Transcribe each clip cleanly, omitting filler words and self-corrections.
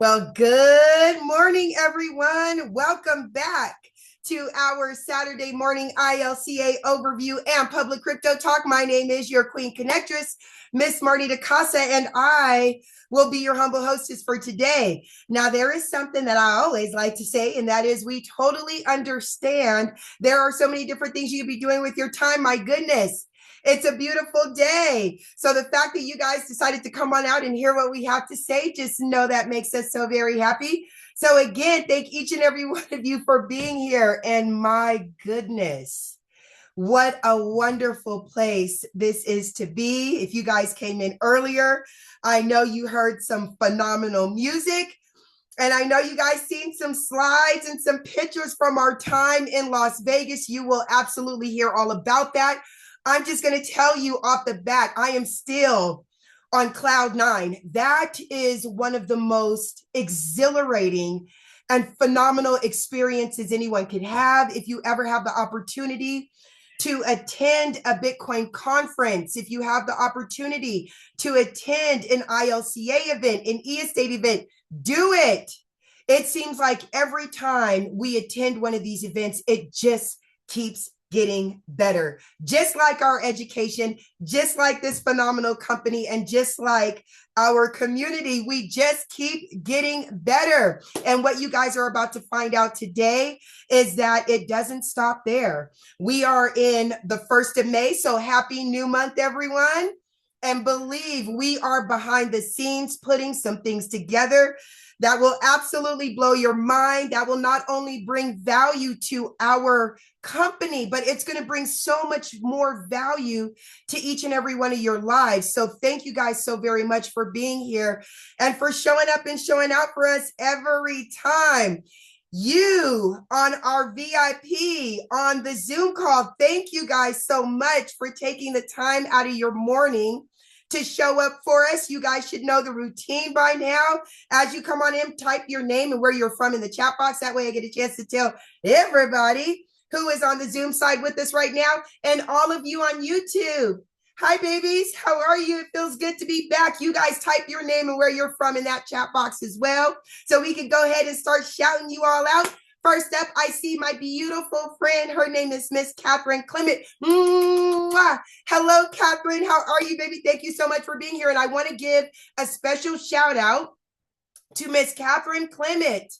Well, good morning, everyone. Welcome back to our Saturday morning ILCA overview and public crypto talk. My name is your Queen Connectress, Miss Marty DaCasa, and I will be your humble hostess for today. Now, there is something that I always like to say, and that is we totally understand there are so many different things you could be doing with your time. My goodness. It's a beautiful day. So the fact that you guys decided to come on out and hear what we have to say, just know that makes us so very happy. So again, thank each and every one of you for being here. And my goodness, what a wonderful place this is to be. If you guys came in earlier, I know you heard some phenomenal music. And I know you guys seen some slides and some pictures from our time in Las Vegas. You will absolutely hear all about that. I'm just going to tell you off the bat, I am still on cloud nine. That is one of the most exhilarating and phenomenal experiences anyone can have. If you ever have the opportunity to attend a Bitcoin conference, if you have the opportunity to attend an ILCA event, an e-estate event, do it. It seems like every time we attend one of these events, it just keeps getting better. Just like our education, just like this phenomenal company, and just like our community, we just keep getting better. And what you guys are about to find out today is that it doesn't stop there. We are in the 1st of May, so happy new month, everyone. And believe we are behind the scenes putting some things together that will absolutely blow your mind, that will not only bring value to our company, but it's going to bring so much more value to each and every one of your lives. So thank you guys so very much for being here and for showing up and showing out for us every time. You on our VIP on the Zoom call, thank you guys so much for taking the time out of your morning to show up for us. You guys should know the routine by now. As you come on in, type your name and where you're from in the chat box. That way I get a chance to tell everybody who is on the Zoom side with us right now, and all of you on YouTube. Hi, babies. How are you? It feels good to be back. You guys type your name and where you're from in that chat box as well, so we can go ahead and start shouting you all out. First up, I see my beautiful friend. Her name is Miss Catherine Clement. Mwah! Hello, Catherine. How are you, baby? Thank you so much for being here. And I want to give a special shout out to Miss Catherine Clement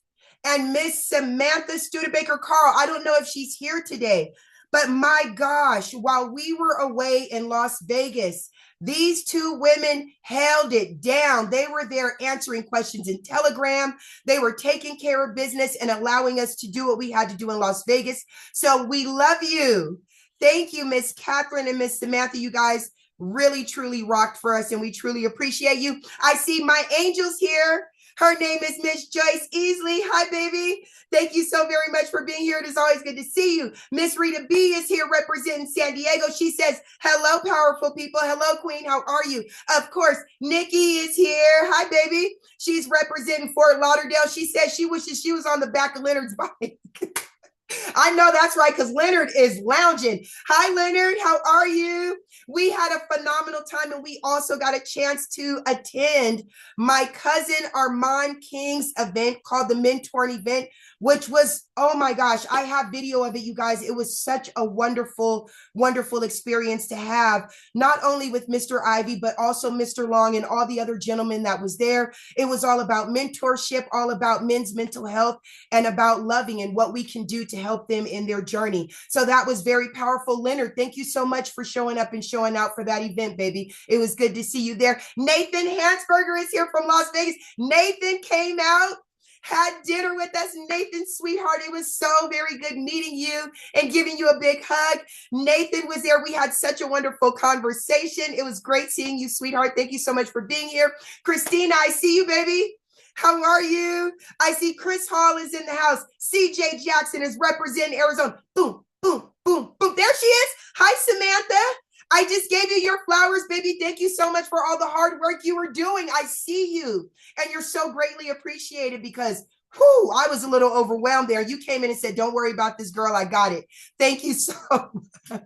and Miss Samantha Studebaker-Carl. I don't know if she's here today, but my gosh, while we were away in Las Vegas, these two women held it down. They were there answering questions in Telegram. They were taking care of business and allowing us to do what we had to do in Las Vegas. So we love you. Thank you, Miss Catherine and Miss Samantha. You guys really, truly rocked for us, and we truly appreciate you. I see my angels here. Her name is Miss Joyce Easley. Hi, baby. Thank you so very much for being here. It is always good to see you. Miss Rita B is here representing San Diego. She says, hello, powerful people. Hello, Queen. How are you? Of course, Nikki is here. Hi, baby. She's representing Fort Lauderdale. She says she wishes she was on the back of Leonard's bike. I know that's right, because Leonard is lounging. Hi, Leonard. How are you? We had a phenomenal time, and we also got a chance to attend my cousin Armand King's event called the Mentoring Event, which was, oh my gosh, I have video of it, you guys. It was such a wonderful, wonderful experience to have, not only with Mr. Ivey, but also Mr. Long and all the other gentlemen that was there. It was all about mentorship, all about men's mental health, and about loving and what we can do to help them in their journey. So that was very powerful. Leonard, thank you so much for showing up and showing out for that event, baby. It was good to see you there. Nathan Hansberger is here from Las Vegas. Nathan came out, had dinner with us. Nathan, sweetheart, it was so very good meeting you and giving you a big hug. Nathan was there. We had such a wonderful conversation. It was great seeing you, sweetheart. Thank you so much for being here. Christina, I see you, baby. How are you? I see Chris Hall is in the house. CJ Jackson is representing Arizona. Boom, boom, boom, boom. There she is. Hi, Samantha. I just gave you your flowers, baby. Thank you so much for all the hard work you were doing. I see you, and you're so greatly appreciated because Whew, I was a little overwhelmed there. You came in and said, "Don't worry about this, girl. I got it." Thank you so much.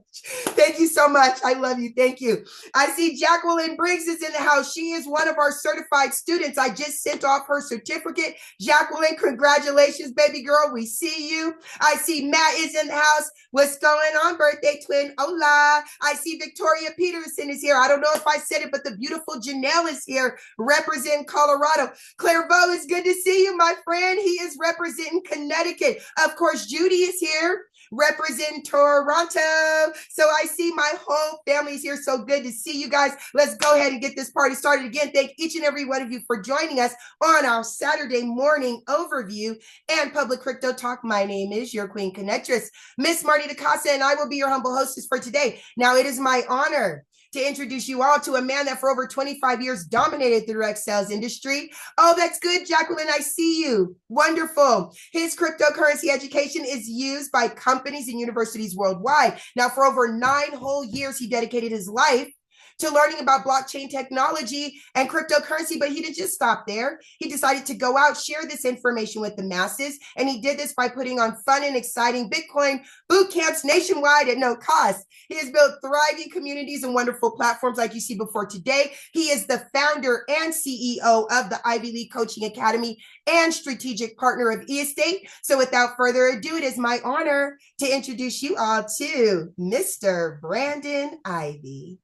Thank you so much. I love you. Thank you. I see Jacqueline Briggs is in the house. She is one of our certified students. I just sent off her certificate. Jacqueline, congratulations, baby girl. We see you. I see Matt is in the house. What's going on, birthday twin? Hola. I see Victoria Peterson is here. I don't know if I said it, but the beautiful Janelle is here, representing Colorado. Clairvaux, it's good to see you, my friend. He is representing Connecticut. Of course, Judy is here representing Toronto. So I see my whole family is here. So good to see you guys. Let's go ahead and get this party started again. Thank each and every one of you for joining us on our Saturday morning overview and public crypto talk. My name is your Queen Connectress, Miss Marty DeCasa, and I will be your humble hostess for today. Now, it is my honor to introduce you all to a man that for over 25 years dominated the direct sales industry. Oh, that's good, Jacqueline. I see you. Wonderful. His cryptocurrency education is used by companies and universities worldwide. Now, for over 9 whole years, he dedicated his life to learning about blockchain technology and cryptocurrency, but he didn't just stop there. He decided to go out, share this information with the masses, and he did this by putting on fun and exciting Bitcoin boot camps nationwide at no cost. He has built thriving communities and wonderful platforms like you see before today. He is the founder and CEO of the Ivy League Coaching Academy and strategic partner of eEstate. So without further ado, it is my honor to introduce you all to Mr. Brandon Ivey.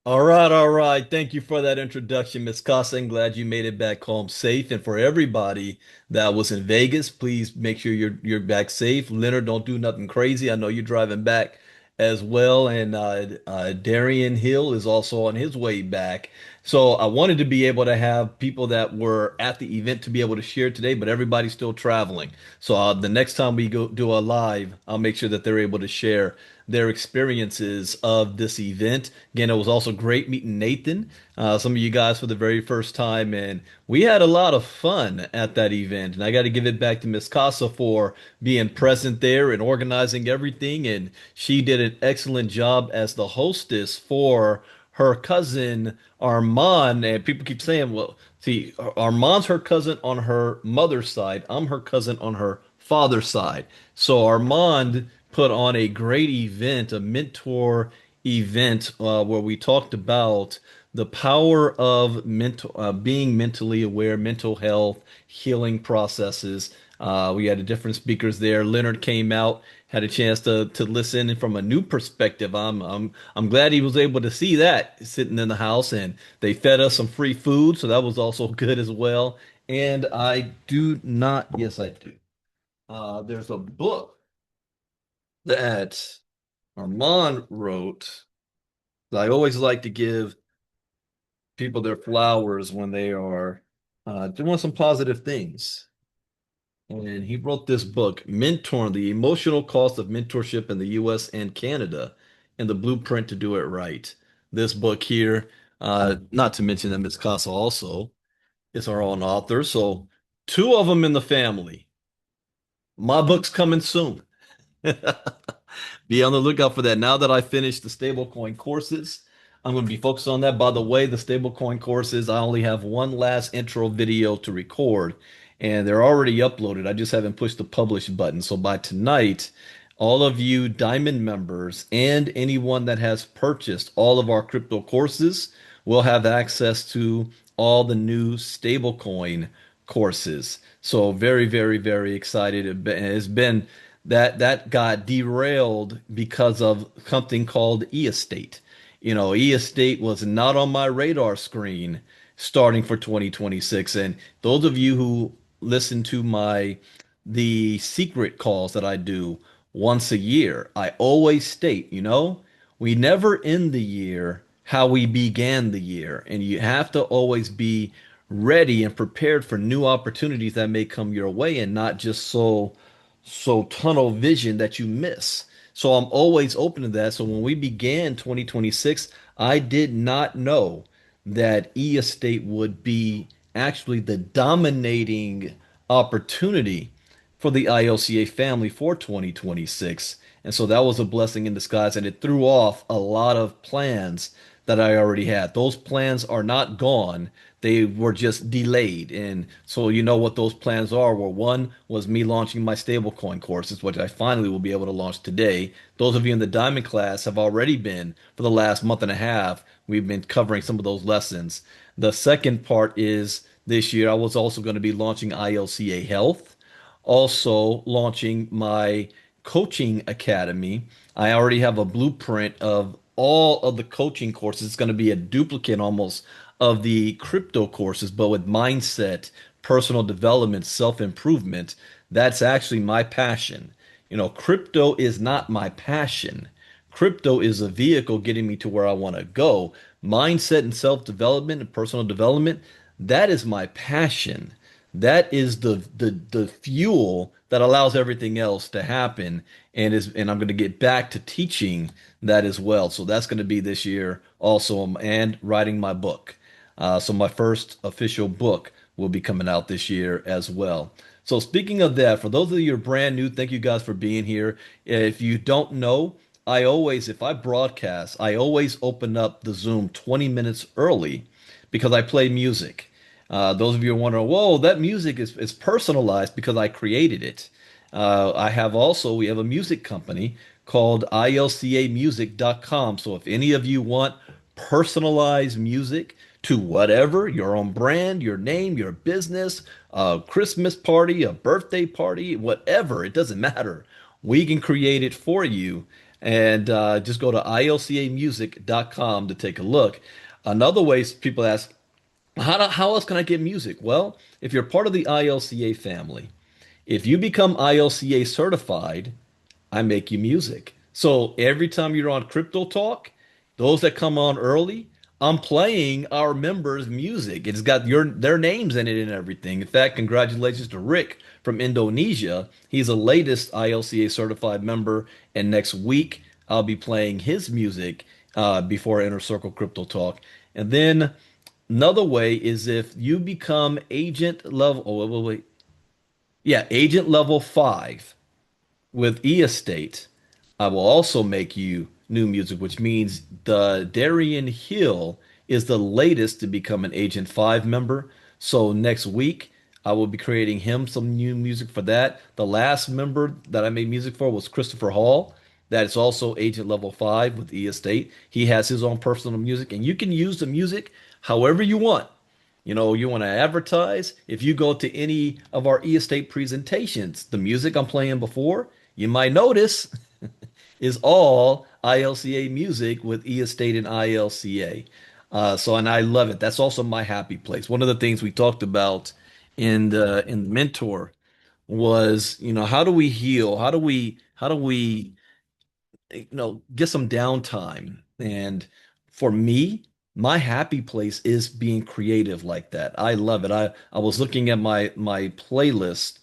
All right, all right. Thank you for that introduction, Miss Casa. I'm glad you made it back home safe. And for everybody that was in Vegas, please make sure you're back safe. Leonard, don't do nothing crazy. I know you're driving back as well. And Darian Hill is also on his way back. So I wanted to be able to have people that were at the event to be able to share today, but everybody's still traveling. So the next time we go do a live, I'll make sure that they're able to share their experiences of this event. Again, it was also great meeting Nathan, some of you guys for the very first time, and we had a lot of fun at that event. And I got to give it back to Miss Casa for being present there and organizing everything. And she did an excellent job as the hostess for her cousin Armand. And people keep saying, well, see, Armand's her cousin on her mother's side. I'm her cousin on her father's side. So Armand put on a great event, a mentor event, where we talked about the power of being mentally aware, mental health, healing processes. We had different speakers there. Leonard came out, had a chance to listen from a new perspective. I'm glad he was able to see that sitting in the house, and they fed us some free food, so that was also good as well. And I do not, yes, I do. There's a book that Armand wrote that I always like to give people their flowers when they are doing some positive things. And he wrote this book, Mentoring: The Emotional Cost of Mentorship in the US and Canada, and the Blueprint to Do It Right. This book here, not to mention that Ms. Casa also is our own author. So two of them in the family. My book's coming soon. Be on the lookout for that. Now that I finished the stablecoin courses, I'm going to be focused on that. By the way, the stablecoin courses, I only have one last intro video to record, and they're already uploaded. I just haven't pushed the publish button. So by tonight, all of you Diamond members and anyone that has purchased all of our crypto courses will have access to all the new stablecoin courses. So very, very, very excited. It's been that got derailed because of something called e-estate. You know, e-estate was not on my radar screen starting for 2026. And those of you who listen to the secret calls that I do once a year, I always state, we never end the year how we began the year. And you have to always be ready and prepared for new opportunities that may come your way, and not just so tunnel vision that you miss. So I'm always open to that. So when we began 2026, I did not know that e-estate would be actually the dominating opportunity for the ILCA family for 2026. And so that was a blessing in disguise, and it threw off a lot of plans that I already had. Those plans are not gone. They were just delayed. And so you know what those plans are. Well, one was me launching my stablecoin courses, which I finally will be able to launch today. Those of you in the Diamond class have already been, for the last month and a half, we've been covering some of those lessons. The second part is this year I was also going to be launching ILCA Health, also launching my coaching academy. I already have a blueprint of all of the coaching courses. It's going to be a duplicate almost of the crypto courses, but with mindset, personal development, self-improvement. That's actually my passion. Crypto is not my passion. Crypto is a vehicle getting me to where I want to go. Mindset and self-development and personal development, that is my passion. That is the fuel that allows everything else to happen, and I'm going to get back to teaching that as well. So that's going to be this year also, and writing my book. So my first official book will be coming out this year as well. So speaking of that, for those of you who are brand new, thank you guys for being here. If you don't know, if I broadcast, I always open up the Zoom 20 minutes early because I play music. Those of you who are wondering, whoa, that music is personalized because I created it. We have a music company called ILCAmusic.com. So if any of you want personalized music to whatever, your own brand, your name, your business, a Christmas party, a birthday party, whatever, it doesn't matter. We can create it for you. And just go to ILCAmusic.com to take a look. Another way people ask, how else can I get music? Well, if you're part of the ILCA family, if you become ILCA certified, I make you music. So every time you're on Crypto Talk, those that come on early, I'm playing our members' music. It's got their names in it and everything. In fact, congratulations to Rick from Indonesia. He's the latest ILCA certified member, and next week I'll be playing his music before Inner Circle Crypto Talk. And then another way is if you become agent level, oh, wait. Yeah, agent level 5 with E-Estate, I will also make you new music, which means the Darian Hill is the latest to become an Agent 5 member. So next week, I will be creating him some new music for that. The last member that I made music for was Christopher Hall. That is also Agent Level 5 with E-Estate. He has his own personal music, and you can use the music however you want. You want to advertise. If you go to any of our e-estate presentations, the music I'm playing before, you might notice is all ILCA music with e-estate and ILCA. And I love it. That's also my happy place. One of the things we talked about in Mentor was, how do we heal? How do we get some downtime. And for me, my happy place is being creative like that. I love it. I was looking at my playlist.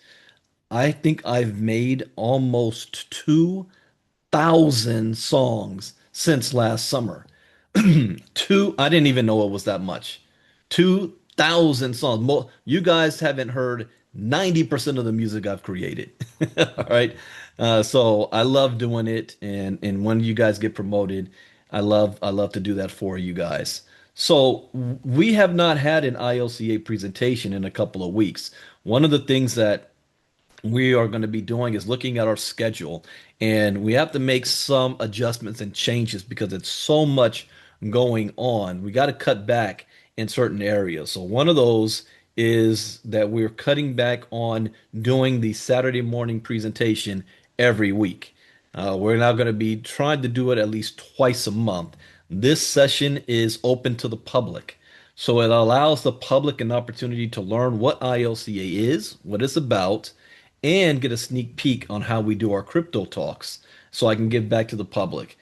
I think I've made almost 2,000 songs since last summer. I didn't even know it was that much. 2,000 songs. You guys haven't heard 90% of the music I've created. All right. So I love doing it, and when you guys get promoted, I love to do that for you guys. So we have not had an ILCA presentation in a couple of weeks. One of the things that we are going to be doing is looking at our schedule, and we have to make some adjustments and changes because it's so much going on. We got to cut back in certain areas. So one of those is that we're cutting back on doing the Saturday morning presentation every week. We're now going to be trying to do it at least twice a month. This session is open to the public. So it allows the public an opportunity to learn what ILCA is, what it's about, and get a sneak peek on how we do our crypto talks so I can give back to the public.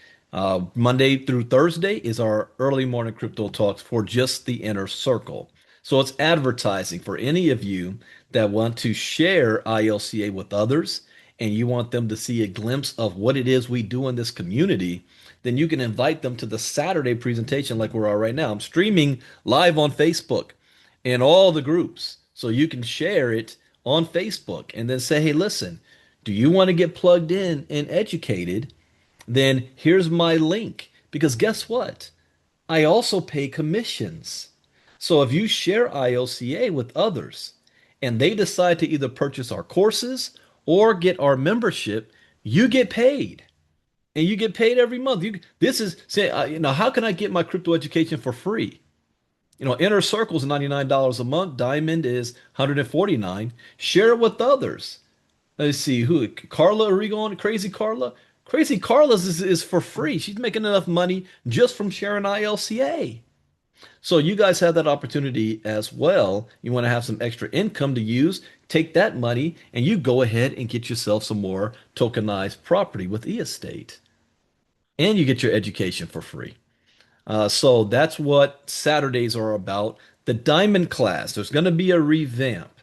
Monday through Thursday is our early morning crypto talks for just the inner circle. So it's advertising for any of you that want to share ILCA with others and you want them to see a glimpse of what it is we do in this community, then you can invite them to the Saturday presentation like we're right now. I'm streaming live on Facebook in all the groups. So you can share it on Facebook and then say, hey, listen, do you want to get plugged in and educated? Then here's my link. Because guess what? I also pay commissions. So if you share ILCA with others and they decide to either purchase our courses or get our membership, you get paid. And you get paid every month. This is say, how can I get my crypto education for free? Inner Circle's $99 a month. Diamond is 149. Share it with others. Let's see who Carla Origon, Crazy Carla. Crazy Carla's is for free. She's making enough money just from sharing ILCA. So you guys have that opportunity as well. You want to have some extra income to use, take that money and you go ahead and get yourself some more tokenized property with e-estate. And you get your education for free. So that's what Saturdays are about. The Diamond class, there's going to be a revamp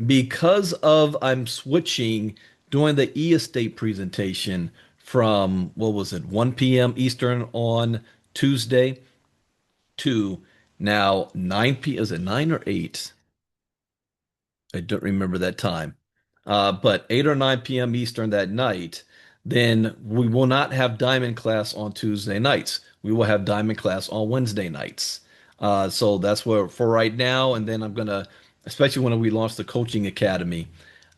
because of I'm switching doing the e-estate presentation from what was it, 1 p.m. Eastern on Tuesday to now 9 p.m. Is it 9 or 8? I don't remember that time. But 8 or 9 p.m. Eastern that night, then we will not have Diamond class on Tuesday nights. We will have Diamond class on Wednesday nights. So that's where for right now. And then I'm gonna, especially when we launch the coaching academy,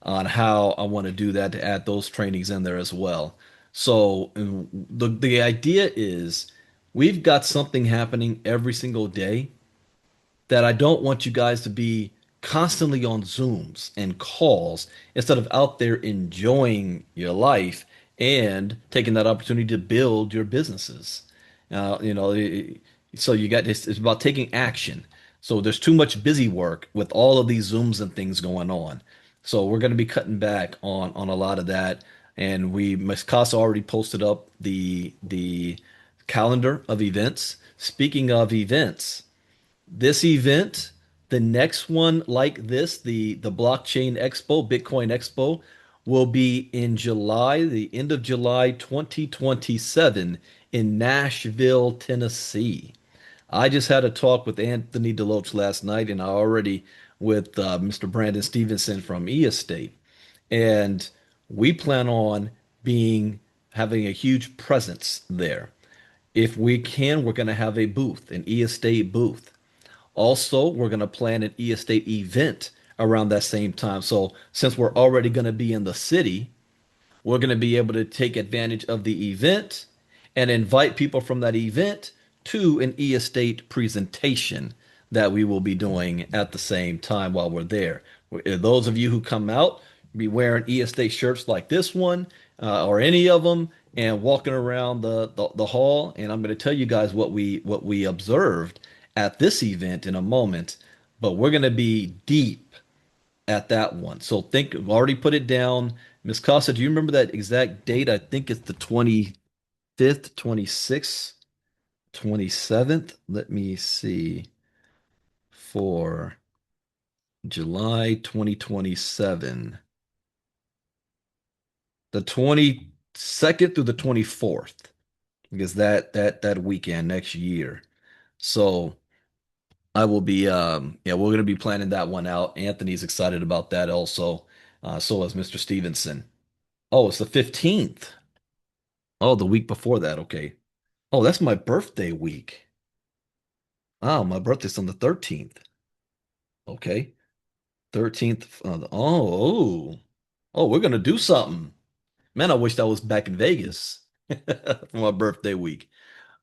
on how I want to do that to add those trainings in there as well. So the idea is we've got something happening every single day that I don't want you guys to be constantly on Zooms and calls instead of out there enjoying your life and taking that opportunity to build your businesses. So you got this, it's about taking action. So there's too much busy work with all of these Zooms and things going on. So we're going to be cutting back on a lot of that. And Ms. Casa already posted up the calendar of events. Speaking of events, this event, the next one like this, the blockchain expo, Bitcoin expo, will be in July, the end of July 2027 in Nashville, Tennessee. I just had a talk with Anthony Deloach last night, and I already with Mr. Brandon Stevenson from eEstate, and we plan on being having a huge presence there. If we can, we're going to have a booth, an eEstate booth. Also, we're going to plan an e-estate event around that same time. So, since we're already going to be in the city, we're going to be able to take advantage of the event and invite people from that event to an e-estate presentation that we will be doing at the same time while we're there. Those of you who come out, be wearing e-estate shirts like this one or any of them and walking around the hall. And I'm going to tell you guys what we observed at this event in a moment, but we're going to be deep at that one. So think, I've already put it down. Miss Costa, do you remember that exact date? I think it's the 25th, 26th, 27th. Let me see. For July 2027, the 22nd through the 24th, because that weekend next year. So I will be yeah, we're gonna be planning that one out. Anthony's excited about that also. So is Mr. Stevenson. Oh, it's the 15th. Oh, the week before that. Okay. Oh, that's my birthday week. Oh, my birthday's on the 13th. Okay. 13th. Oh, we're gonna do something. Man, I wish I was back in Vegas for my birthday week.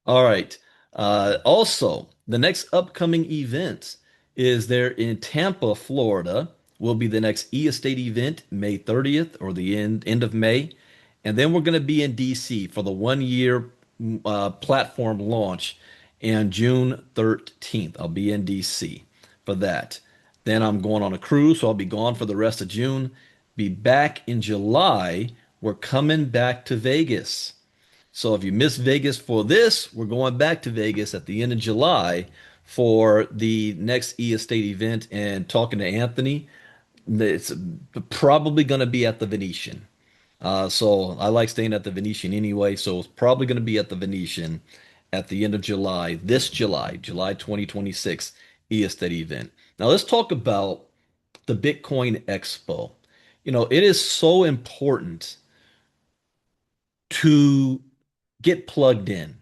All right. Also, the next upcoming event is there in Tampa, Florida. Will be the next e-estate event, May 30th or the end of May. And then we're going to be in DC for the 1 year platform launch on June 13th. I'll be in DC for that. Then I'm going on a cruise, so I'll be gone for the rest of June. Be back in July. We're coming back to Vegas. So if you miss Vegas for this, we're going back to Vegas at the end of July for the next e-estate event and talking to Anthony. It's probably going to be at the Venetian. So I like staying at the Venetian anyway, so it's probably going to be at the Venetian at the end of July, this July, July 2026 e-estate event. Now let's talk about the Bitcoin Expo. It is so important to get plugged in.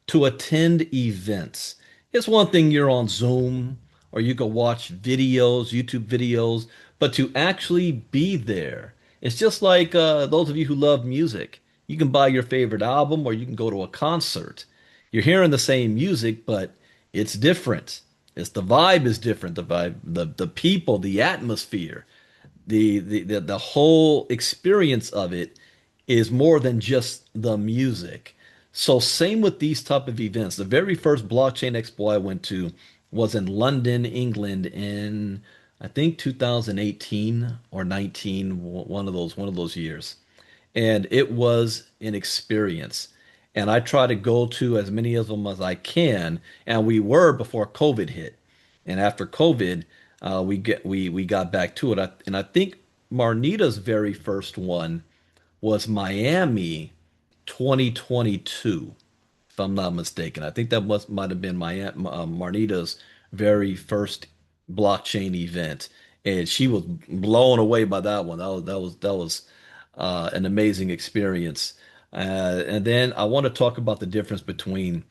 to attend events. It's one thing you're on Zoom or you can watch videos, YouTube videos, but to actually be there, it's just like those of you who love music. You can buy your favorite album or you can go to a concert. You're hearing the same music, but it's different. It's the vibe is different. The vibe, the people, the atmosphere, the whole experience of it is more than just the music. So same with these type of events. The very first blockchain expo I went to was in London, England in I think 2018 or 19, one of those years. And it was an experience. And I try to go to as many of them as I can. And we were before COVID hit. And after COVID, we got back to it. And I think Marnita's very first one was Miami 2022, if I'm not mistaken. I think that might have been Marnita's very first blockchain event, and she was blown away by that one. That was an amazing experience. And then I want to talk about the difference between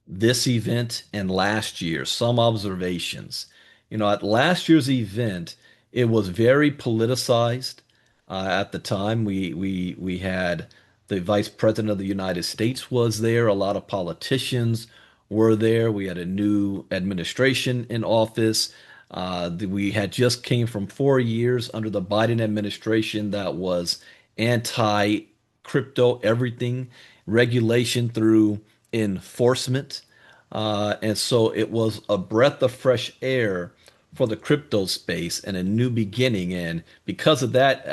this event and last year. Some observations. At last year's event, it was very politicized. At the time, we had the Vice President of the United States was there. A lot of politicians were there. We had a new administration in office. We had just came from 4 years under the Biden administration that was anti-crypto everything, regulation through enforcement. And so it was a breath of fresh air for the crypto space and a new beginning. And because of that,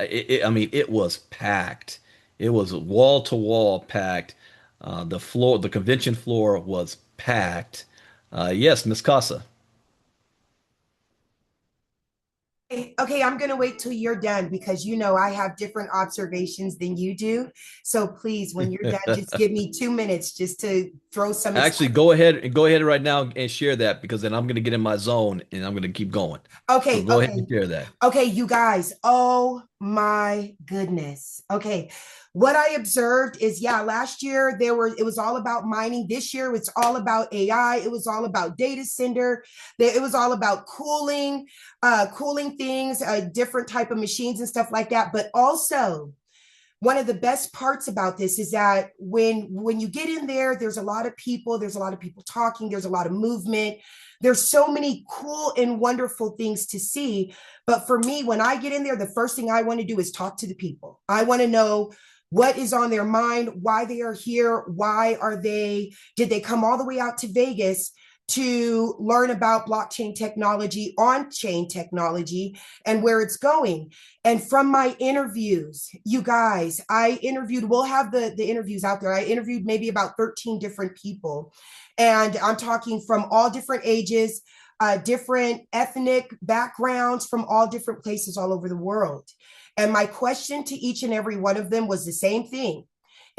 I mean, it was packed. It was wall to wall packed. The convention floor was packed. Yes, Miss Casa. Okay, I'm going to wait till you're done because I have different observations than you do. So please, when you're done, just give me 2 minutes just to throw some Actually, excitement. go ahead right now and share that because then I'm going to get in my zone and I'm going to keep going. So Okay, go ahead okay. and share that. Okay, you guys. Oh my goodness. Okay. What I observed is last year it was all about mining. This year it's all about AI. It was all about data center. It was all about cooling things, different type of machines and stuff like that. But also one of the best parts about this is that when you get in there, there's a lot of people talking, there's a lot of movement, there's so many cool and wonderful things to see. But for me, when I get in there, the first thing I want to do is talk to the people. I want to know what is on their mind, why they are here, did they come all the way out to Vegas to learn about blockchain technology, on-chain technology, and where it's going. And from my interviews, you guys, we'll have the interviews out there. I interviewed maybe about 13 different people. And I'm talking from all different ages, different ethnic backgrounds from all different places all over the world. And my question to each and every one of them was the same thing.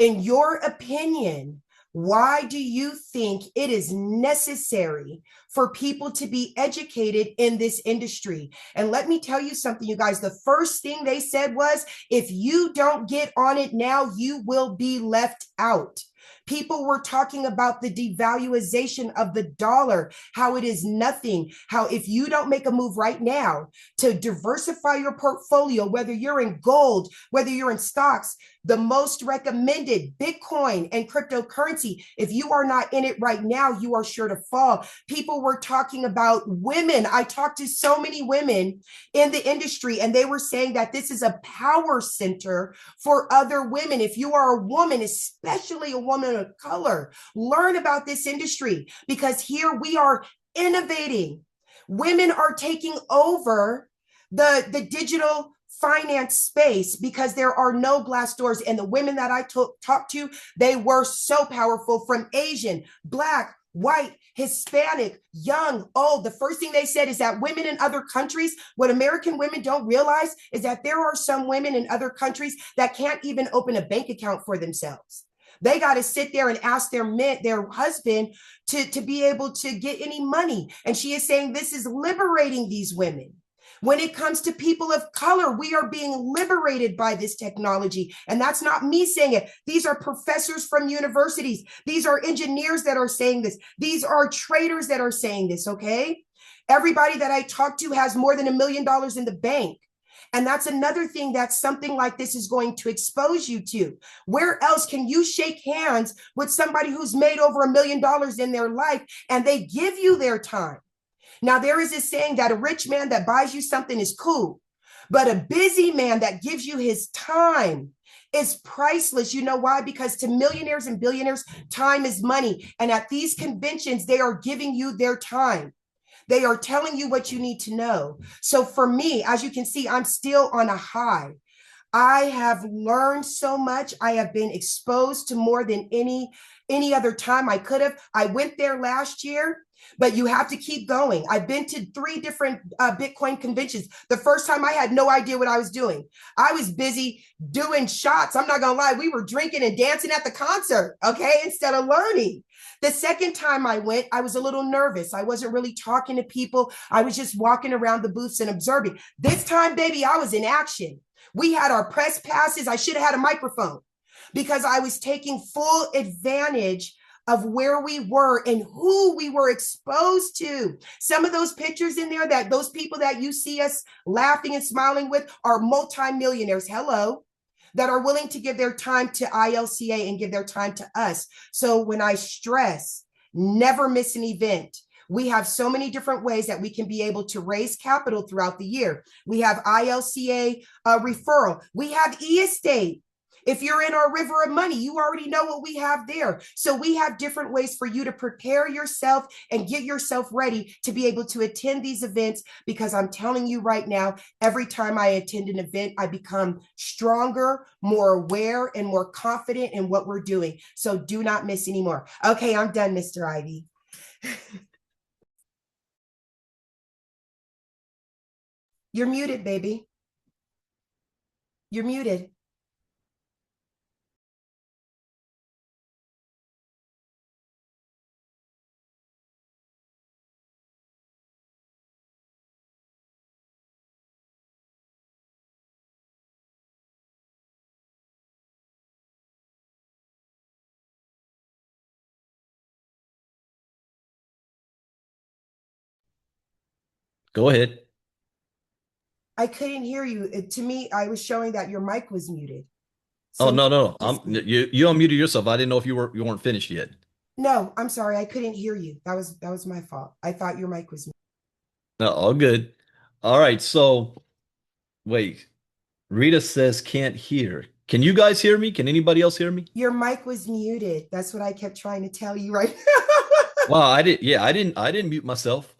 In your opinion, why do you think it is necessary for people to be educated in this industry? And let me tell you something, you guys. The first thing they said was, if you don't get on it now, you will be left out. People were talking about the devaluation of the dollar, how it is nothing, how if you don't make a move right now to diversify your portfolio, whether you're in gold, whether you're in stocks, the most recommended Bitcoin and cryptocurrency, if you are not in it right now, you are sure to fall. People were talking about women. I talked to so many women in the industry, and they were saying that this is a power center for other women. If you are a woman, especially a woman of color, learn about this industry because here we are innovating. Women are taking over the digital finance space because there are no glass doors. And the women that I talked to, they were so powerful, from Asian, Black, white, Hispanic, young, old. The first thing they said is that women in other countries, what American women don't realize is that there are some women in other countries that can't even open a bank account for themselves. They got to sit there and ask their husband to be able to get any money. And she is saying this is liberating these women. When it comes to people of color, we are being liberated by this technology. And that's not me saying it. These are professors from universities. These are engineers that are saying this. These are traders that are saying this, okay? Everybody that I talk to has more than $1 million in the bank. And that's another thing that something like this is going to expose you to. Where else can you shake hands with somebody who's made over $1 million in their life and they give you their time? Now, there is this saying that a rich man that buys you something is cool, but a busy man that gives you his time is priceless. You know why? Because to millionaires and billionaires, time is money. And at these conventions, they are giving you their time. They are telling you what you need to know. So for me, as you can see, I'm still on a high. I have learned so much. I have been exposed to more than any other time I could have. I went there last year, but you have to keep going. I've been to 3 different Bitcoin conventions. The first time I had no idea what I was doing. I was busy doing shots. I'm not going to lie. We were drinking and dancing at the concert, okay, instead of learning. The second time I went, I was a little nervous. I wasn't really talking to people. I was just walking around the booths and observing. This time, baby, I was in action. We had our press passes. I should have had a microphone because I was taking full advantage of where we were and who we were exposed to. Some of those pictures in there, that those people that you see us laughing and smiling with are multimillionaires. Hello. That are willing to give their time to ILCA and give their time to us. So when I stress, never miss an event. We have so many different ways that we can be able to raise capital throughout the year. We have ILCA referral. We have e-estate. If you're in our river of money, you already know what we have there. So we have different ways for you to prepare yourself and get yourself ready to be able to attend these events, because I'm telling you right now, every time I attend an event, I become stronger, more aware, and more confident in what we're doing. So do not miss anymore. Okay, I'm done, Mr. Ivey. You're muted, baby. You're muted. Go ahead. I couldn't hear you. To me, I was showing that your mic was muted. Oh So no, no, no. just You unmuted yourself. I didn't know if you weren't finished yet. no, I'm sorry. I couldn't hear you. That was my fault. I thought your mic was muted. No, all good. All right. So wait, Rita says can't hear. Can you guys hear me? Can anybody else hear me? Your mic was muted. That's what I kept trying to tell you right Wow, I did. Yeah, I didn't mute myself.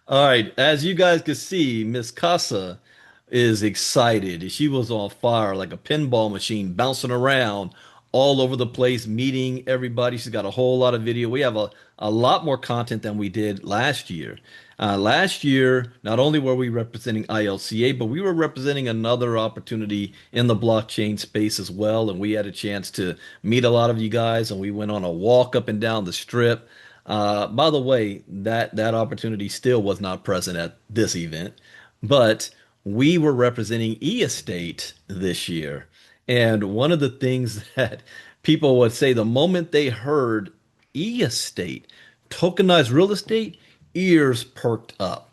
All right, as you guys can see, Miss Casa is excited. She was on fire like a pinball machine, bouncing around all over the place, meeting everybody. She's got a whole lot of video. We have a lot more content than we did last year. Last year, not only were we representing ILCA, but we were representing another opportunity in the blockchain space as well. And we had a chance to meet a lot of you guys, and we went on a walk up and down the strip. By the way, that opportunity still was not present at this event, but we were representing e-estate this year. And one of the things that people would say the moment they heard e-estate, tokenized real estate, ears perked up,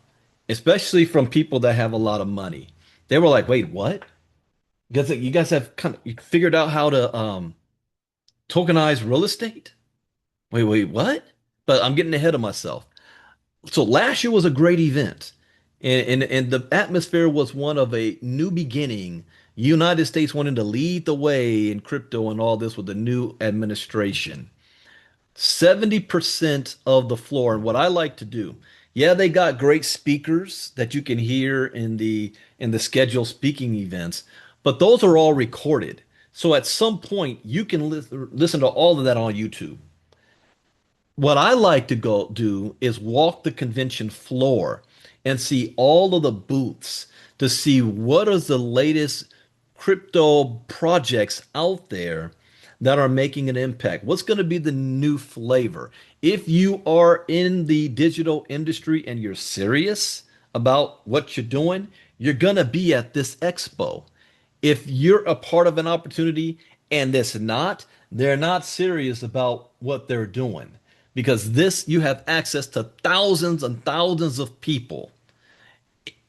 especially from people that have a lot of money. They were like, "Wait, what? You guys have kind of figured out how to tokenize real estate? Wait, what?" But I'm getting ahead of myself. So last year was a great event, and the atmosphere was one of a new beginning. United States wanted to lead the way in crypto and all this with the new administration. 70% of the floor, and what I like to do, yeah, they got great speakers that you can hear in the scheduled speaking events, but those are all recorded. So at some point you can listen to all of that on YouTube. What I like to go do is walk the convention floor and see all of the booths to see what is the latest crypto projects out there that are making an impact. What's going to be the new flavor? If you are in the digital industry and you're serious about what you're doing, you're going to be at this expo. If you're a part of an opportunity and it's not, they're not serious about what they're doing because this, you have access to thousands and thousands of people,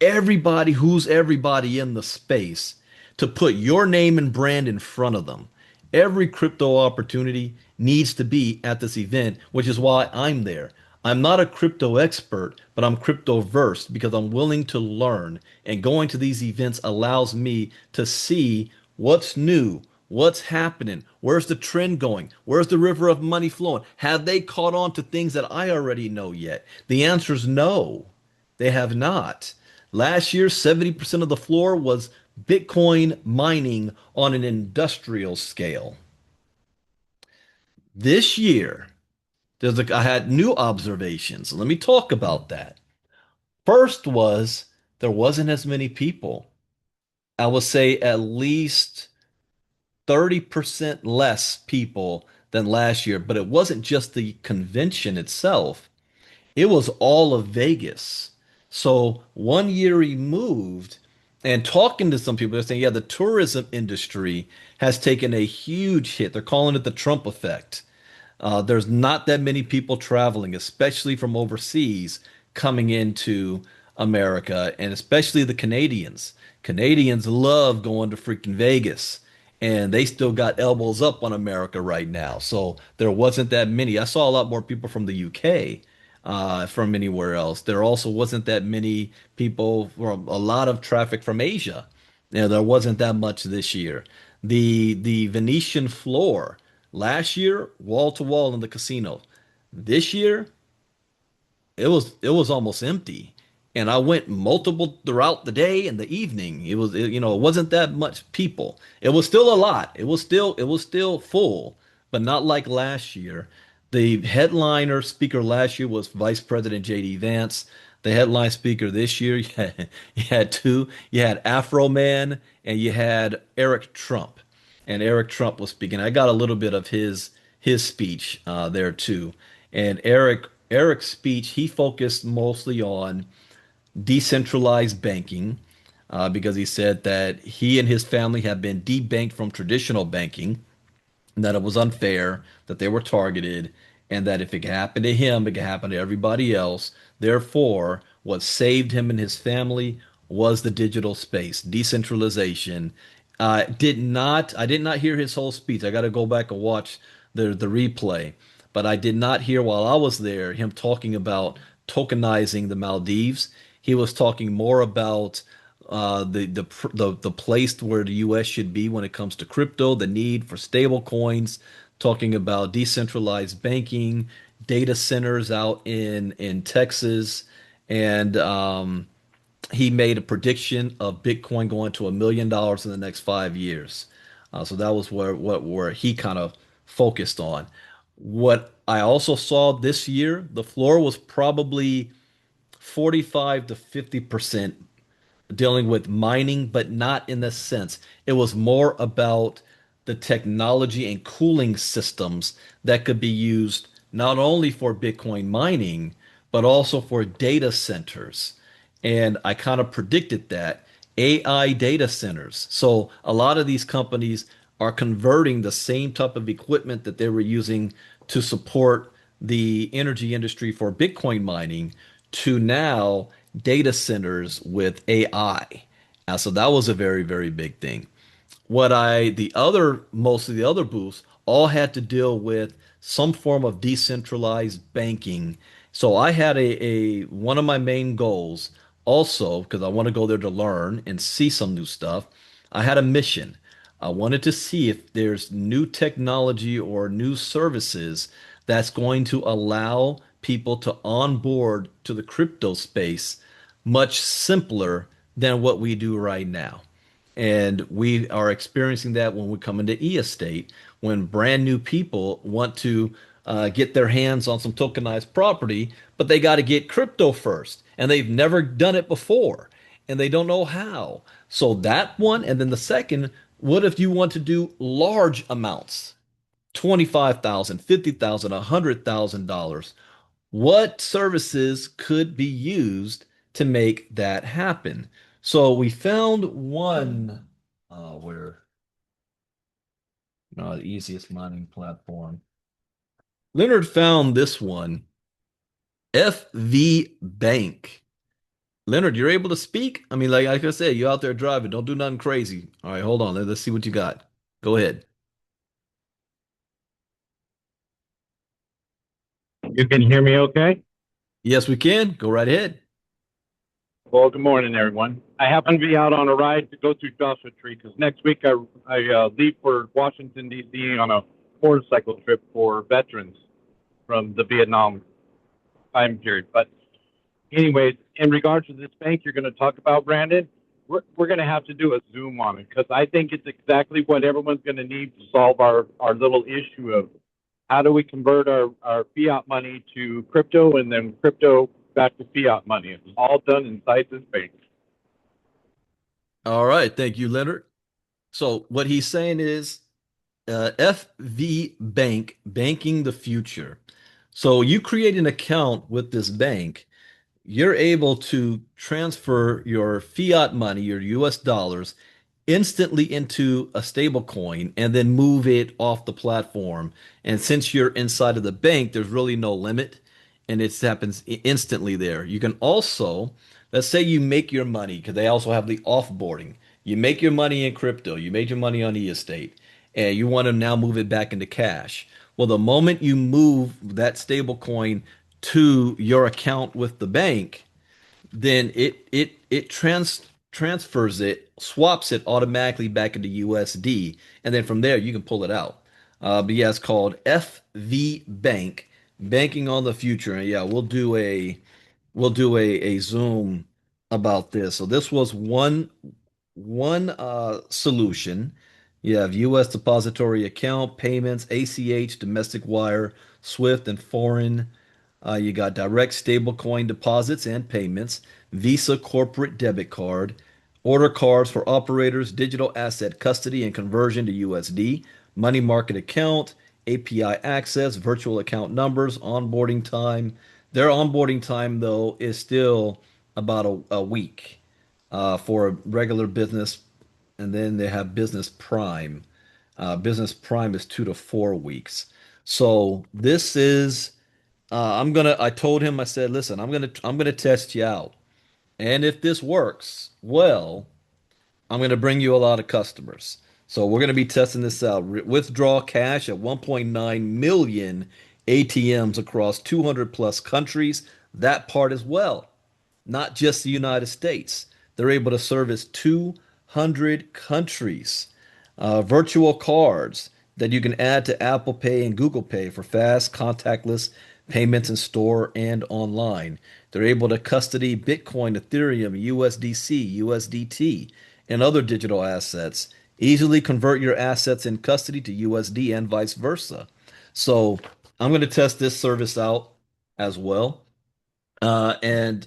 everybody who's everybody in the space, to put your name and brand in front of them. Every crypto opportunity needs to be at this event, which is why I'm there. I'm not a crypto expert, but I'm crypto versed because I'm willing to learn. And going to these events allows me to see what's new, what's happening, where's the trend going, where's the river of money flowing. Have they caught on to things that I already know yet? The answer is no, they have not. Last year, 70% of the floor was Bitcoin mining on an industrial scale. This year, I had new observations. Let me talk about that. First was there wasn't as many people. I would say at least 30% less people than last year, but it wasn't just the convention itself. It was all of Vegas. So 1 year removed, and talking to some people, they're saying, yeah, the tourism industry has taken a huge hit. They're calling it the Trump effect. There's not that many people traveling, especially from overseas, coming into America, and especially the Canadians. Canadians love going to freaking Vegas, and they still got elbows up on America right now. So there wasn't that many. I saw a lot more people from the UK, from anywhere else. There also wasn't that many people from a lot of traffic from Asia. There wasn't that much this year. The Venetian floor last year, wall to wall in the casino. This year, it was almost empty. And I went multiple throughout the day and the evening. It wasn't that much people. It was still a lot. It was still full, but not like last year. The headliner speaker last year was Vice President JD Vance. The headline speaker this year, you had two. You had Afro Man and you had Eric Trump. And Eric Trump was speaking. I got a little bit of his speech there too. And Eric's speech, he focused mostly on decentralized banking because he said that he and his family have been debanked from traditional banking, that it was unfair, that they were targeted, and that if it could happen to him, it could happen to everybody else. Therefore, what saved him and his family was the digital space, decentralization. I did not hear his whole speech. I got to go back and watch the replay, but I did not hear while I was there him talking about tokenizing the Maldives. He was talking more about the place where the U.S. should be when it comes to crypto, the need for stable coins, talking about decentralized banking, data centers out in Texas, and he made a prediction of Bitcoin going to $1 million in the next 5 years. So that was where he kind of focused on. What I also saw this year, the floor was probably 45 to 50% dealing with mining, but not in the sense. It was more about the technology and cooling systems that could be used not only for Bitcoin mining, but also for data centers. And I kind of predicted that AI data centers. So a lot of these companies are converting the same type of equipment that they were using to support the energy industry for Bitcoin mining to now data centers with AI. So that was a very, very big thing. Most of the other booths all had to deal with some form of decentralized banking. So I had one of my main goals also, because I want to go there to learn and see some new stuff. I had a mission. I wanted to see if there's new technology or new services that's going to allow people to onboard to the crypto space much simpler than what we do right now. And we are experiencing that when we come into e-estate, when brand new people want to get their hands on some tokenized property, but they got to get crypto first, and they've never done it before, and they don't know how. So that one, and then the second, what if you want to do large amounts, 25,000, 50,000, $100,000? What services could be used to make that happen. So we found one where the easiest mining platform. Leonard found this one, FV Bank. Leonard, you're able to speak? I mean, like I said, you're out there driving. Don't do nothing crazy. All right, hold on. Let's see what you got. Go ahead. You can hear me okay? Yes, we can. Go right ahead. Well, good morning, everyone. I happen to be out on a ride to go through Joshua Tree because next week I leave for Washington, D.C. on a motorcycle trip for veterans from the Vietnam time period. But, anyways, in regards to this bank you're going to talk about, Brandon, we're going to have to do a Zoom on it because I think it's exactly what everyone's going to need to solve our little issue of how do we convert our fiat money to crypto and then crypto back to fiat money? It's all done inside this bank. All right. Thank you, Leonard. So what he's saying is FV Bank, banking the future. So you create an account with this bank, you're able to transfer your fiat money, your US dollars, instantly into a stable coin and then move it off the platform. And since you're inside of the bank, there's really no limit and it happens instantly there. You can also, let's say you make your money, because they also have the offboarding. You make your money in crypto, you made your money on e-estate, and you want to now move it back into cash. Well, the moment you move that stable coin to your account with the bank, then it transfers it, swaps it automatically back into USD, and then from there you can pull it out. But yeah, it's called FV Bank, banking on the future. And yeah, we'll do a Zoom about this. So this was one solution. You have U.S. depository account, payments, ACH, domestic wire, SWIFT, and foreign. You got direct stablecoin deposits and payments, Visa corporate debit card, order cards for operators, digital asset custody and conversion to USD, money market account, API access, virtual account numbers, onboarding time. Their onboarding time, though, is still about a week for a regular business, and then they have Business Prime. Business Prime is 2 to 4 weeks. So this is I told him, I said, listen, I'm gonna test you out. And if this works, well, I'm gonna bring you a lot of customers. So we're gonna be testing this out. Withdraw cash at 1.9 million ATMs across 200 plus countries. That part as well, not just the United States. They're able to service 200 countries. Virtual cards that you can add to Apple Pay and Google Pay for fast, contactless payments in store and online. They're able to custody Bitcoin, Ethereum, USDC, USDT, and other digital assets. Easily convert your assets in custody to USD and vice versa. So I'm going to test this service out as well. And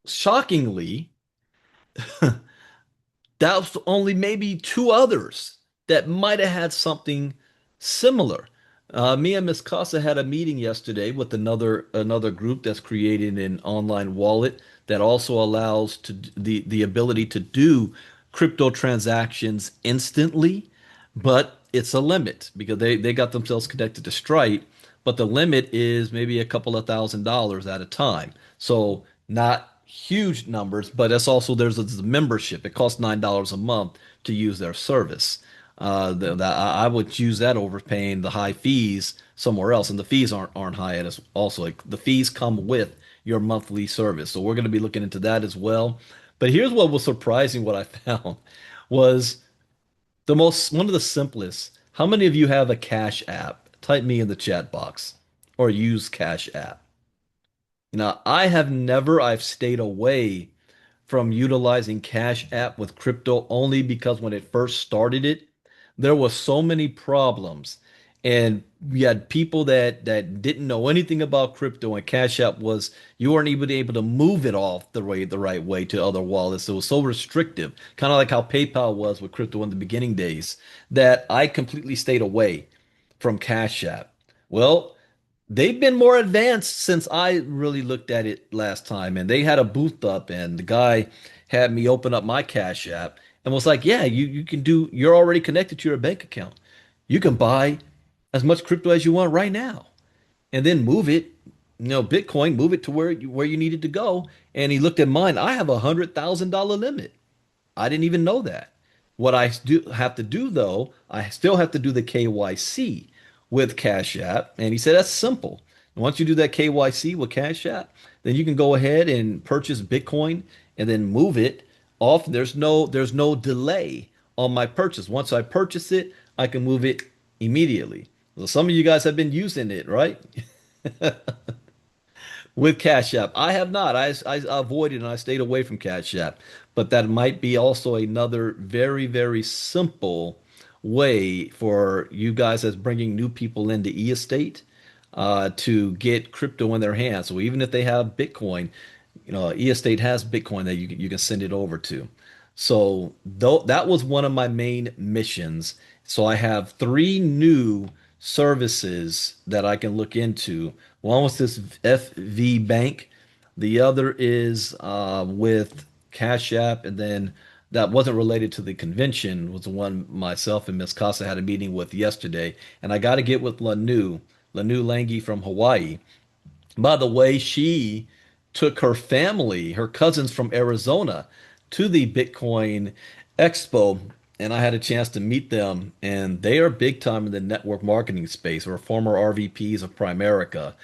shockingly, that was only maybe two others that might have had something similar. Me and Miss Casa had a meeting yesterday with another group that's creating an online wallet that also allows the ability to do crypto transactions instantly, but it's a limit because they got themselves connected to Stripe, but the limit is maybe a couple of $1,000s at a time. So not huge numbers, but it's also there's a membership. It costs $9 a month to use their service. I would use that over paying the high fees somewhere else, and the fees aren't high. And it's also like the fees come with your monthly service, so we're going to be looking into that as well. But here's what was surprising: what I found was the most one of the simplest. How many of you have a Cash app? Type me in the chat box or use Cash app. Now, I've stayed away from utilizing Cash App with crypto only because when it first started there was so many problems. And we had people that didn't know anything about crypto, and Cash App was you weren't even able to move it off the right way to other wallets. It was so restrictive, kind of like how PayPal was with crypto in the beginning days, that I completely stayed away from Cash App. Well, they've been more advanced since I really looked at it last time, and they had a booth up, and the guy had me open up my Cash App and was like, "Yeah, you can do. You're already connected to your bank account. You can buy as much crypto as you want right now, and then move it, Bitcoin, move it to where you need it to go." And he looked at mine. I have $100,000 limit. I didn't even know that. What I do have to do though, I still have to do the KYC with Cash App, and he said that's simple. Once you do that KYC with Cash App, then you can go ahead and purchase Bitcoin and then move it off. There's no delay on my purchase. Once I purchase it, I can move it immediately. Well, some of you guys have been using it, right? With Cash App. I have not. I avoided and I stayed away from Cash App. But that might be also another very, very simple way for you guys as bringing new people into e-estate to get crypto in their hands. So even if they have Bitcoin, e-estate has Bitcoin that you can send it over to. So though that was one of my main missions. So I have three new services that I can look into. One was this FV Bank. The other is with Cash App, and then that wasn't related to the convention. Was the one myself and Miss Casa had a meeting with yesterday, and I got to get with Lanu Langi from Hawaii. By the way, she took her family, her cousins from Arizona, to the Bitcoin Expo, and I had a chance to meet them, and they are big time in the network marketing space, or former RVPs of Primerica.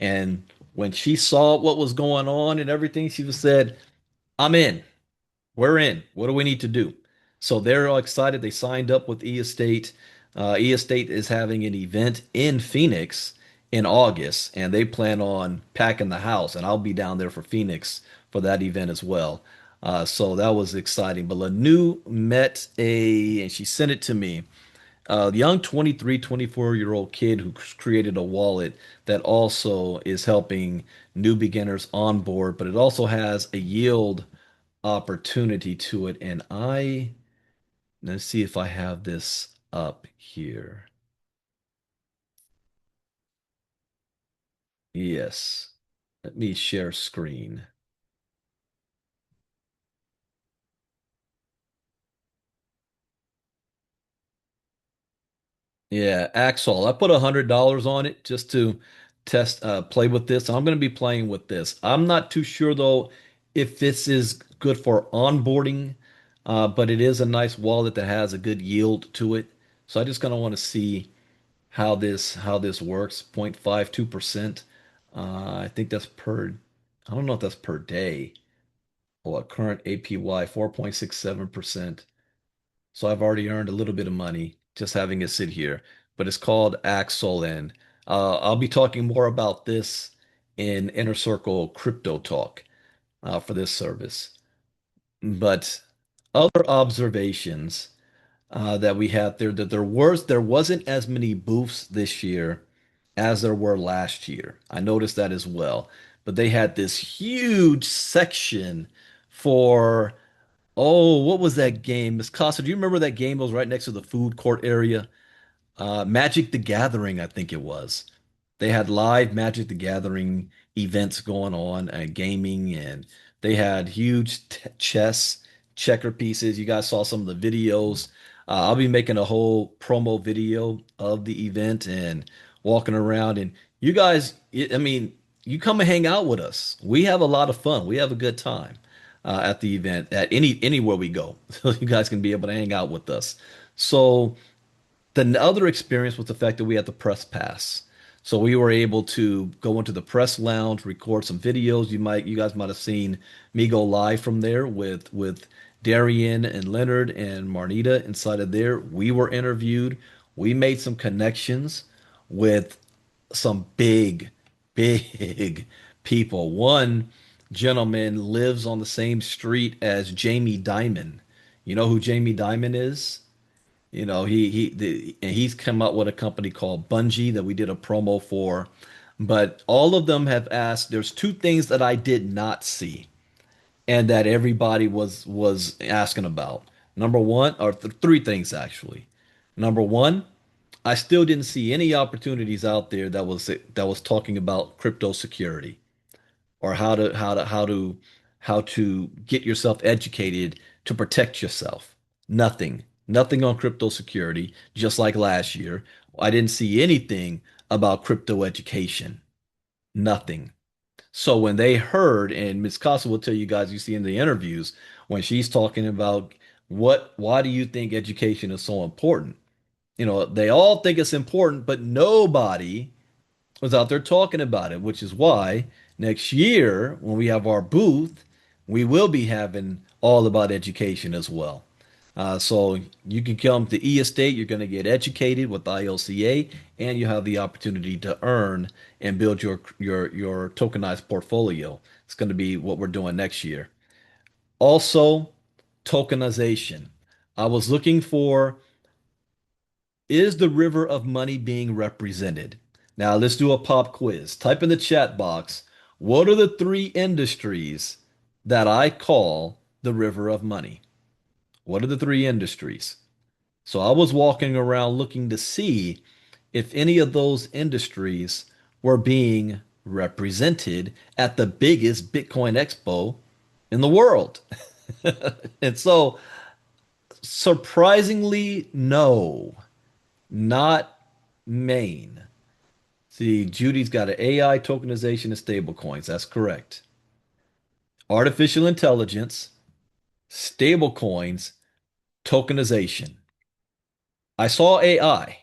And when she saw what was going on and everything, she just said, "I'm in. We're in. What do we need to do?" So they're all excited. They signed up with eEstate. eEstate is having an event in Phoenix in August, and they plan on packing the house. And I'll be down there for Phoenix for that event as well. So that was exciting. But Lanu met and she sent it to me, a young 23, 24-year-old kid who created a wallet that also is helping new beginners onboard, but it also has a yield opportunity to it. And let's see if I have this up here. Yes. Let me share screen. Yeah, Axol. I put $100 on it just to play with this. I'm going to be playing with this. I'm not too sure though if this is good for onboarding, but it is a nice wallet that has a good yield to it. So I just kind of want to see how this works. 0.52%. I think that's per. I don't know if that's per day. Or current APY 4.67%. So I've already earned a little bit of money just having it sit here. But it's called Axel, and I'll be talking more about this in Inner Circle Crypto Talk for this service. But other observations that we had there, that there wasn't as many booths this year as there were last year. I noticed that as well. But they had this huge section for, oh, what was that game? Miss Costa, do you remember that game that was right next to the food court area? Magic the Gathering, I think it was. They had live Magic the Gathering events going on, gaming, and they had huge chess checker pieces. You guys saw some of the videos. I'll be making a whole promo video of the event and walking around. And you guys, I mean, you come and hang out with us. We have a lot of fun. We have a good time at the event, at anywhere we go. So you guys can be able to hang out with us. So. The other experience was the fact that we had the press pass. So we were able to go into the press lounge, record some videos. You guys might have seen me go live from there with Darian and Leonard and Marnita inside of there. We were interviewed. We made some connections with some big, big people. One gentleman lives on the same street as Jamie Dimon. You know who Jamie Dimon is? And he's come up with a company called Bungie that we did a promo for. But all of them have asked, there's two things that I did not see and that everybody was asking about. Number one, or three things actually. Number one, I still didn't see any opportunities out there that was talking about crypto security or how to get yourself educated to protect yourself. Nothing. Nothing on crypto security, just like last year. I didn't see anything about crypto education. Nothing. So when they heard, and Ms. Casa will tell you guys, you see in the interviews, when she's talking about why do you think education is so important? They all think it's important, but nobody was out there talking about it, which is why next year, when we have our booth, we will be having all about education as well. So you can come to E-Estate, you're going to get educated with ILCA, and you have the opportunity to earn and build your tokenized portfolio. It's going to be what we're doing next year. Also, tokenization. I was looking for, is the river of money being represented? Now let's do a pop quiz. Type in the chat box, what are the three industries that I call the river of money? What are the three industries? So I was walking around looking to see if any of those industries were being represented at the biggest Bitcoin expo in the world. And so, surprisingly, no, not Maine. See, Judy's got an AI tokenization and stablecoins. That's correct. Artificial intelligence, stablecoins, tokenization. I saw AI.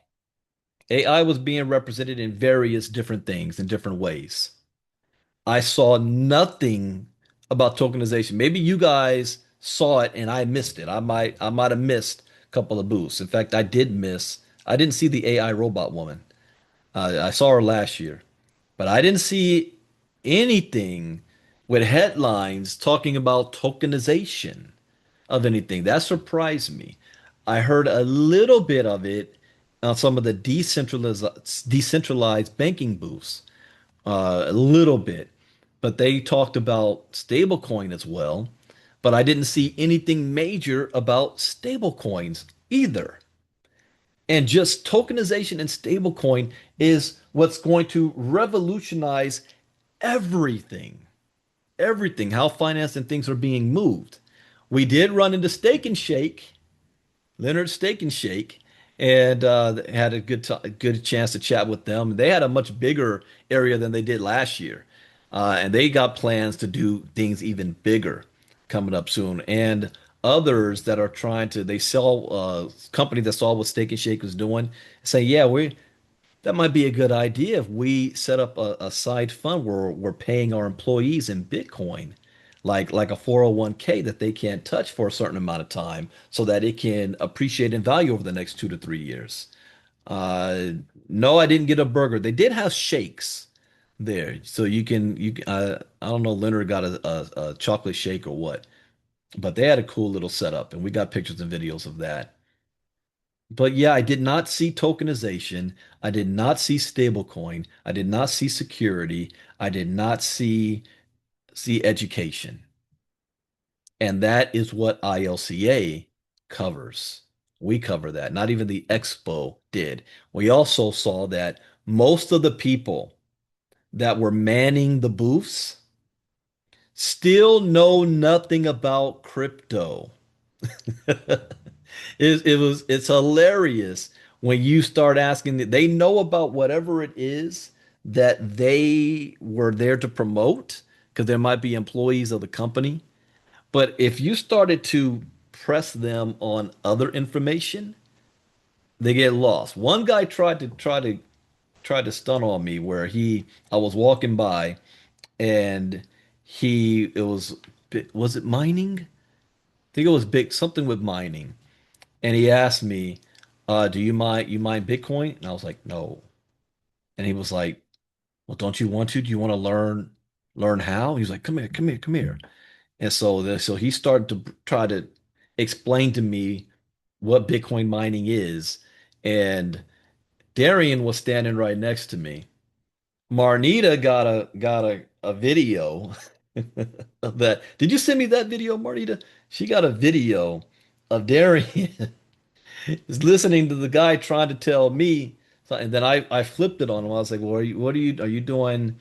AI was being represented in various different things in different ways. I saw nothing about tokenization. Maybe you guys saw it and I missed it. I might have missed a couple of booths. In fact, I did miss. I didn't see the AI robot woman. I saw her last year, but I didn't see anything with headlines talking about tokenization of anything. That surprised me. I heard a little bit of it on some of the decentralized banking booths, a little bit, but they talked about stablecoin as well. But I didn't see anything major about stablecoins either. And just tokenization and stablecoin is what's going to revolutionize everything. Everything, how finance and things are being moved. We did run into Steak and Shake, Leonard Steak and Shake, and had a good chance to chat with them. They had a much bigger area than they did last year, and they got plans to do things even bigger coming up soon. And others that are trying to, they sell company that saw what Steak and Shake was doing, say, yeah, we that might be a good idea if we set up a side fund where we're paying our employees in Bitcoin, like a 401k that they can't touch for a certain amount of time so that it can appreciate in value over the next 2 to 3 years. Uh, no, I didn't get a burger. They did have shakes there. So I don't know, Leonard got a chocolate shake or what, but they had a cool little setup and we got pictures and videos of that. But yeah, I did not see tokenization. I did not see stablecoin. I did not see security. I did not see education. And that is what ILCA covers. We cover that. Not even the expo did. We also saw that most of the people that were manning the booths still know nothing about crypto. It's hilarious when you start asking that they know about whatever it is that they were there to promote because there might be employees of the company. But if you started to press them on other information, they get lost. One guy tried to stun on me where I was walking by and was it mining? I think it was big something with mining. And he asked me, do you mine Bitcoin? And I was like, no. And he was like, well, don't you want to? Do you want to learn how? He was like, come here, come here, come here. And so he started to try to explain to me what Bitcoin mining is. And Darian was standing right next to me. Marnita got a video of that. Did you send me that video, Marnita? She got a video of Darian is listening to the guy trying to tell me, and then I flipped it on him. I was like, well, are you doing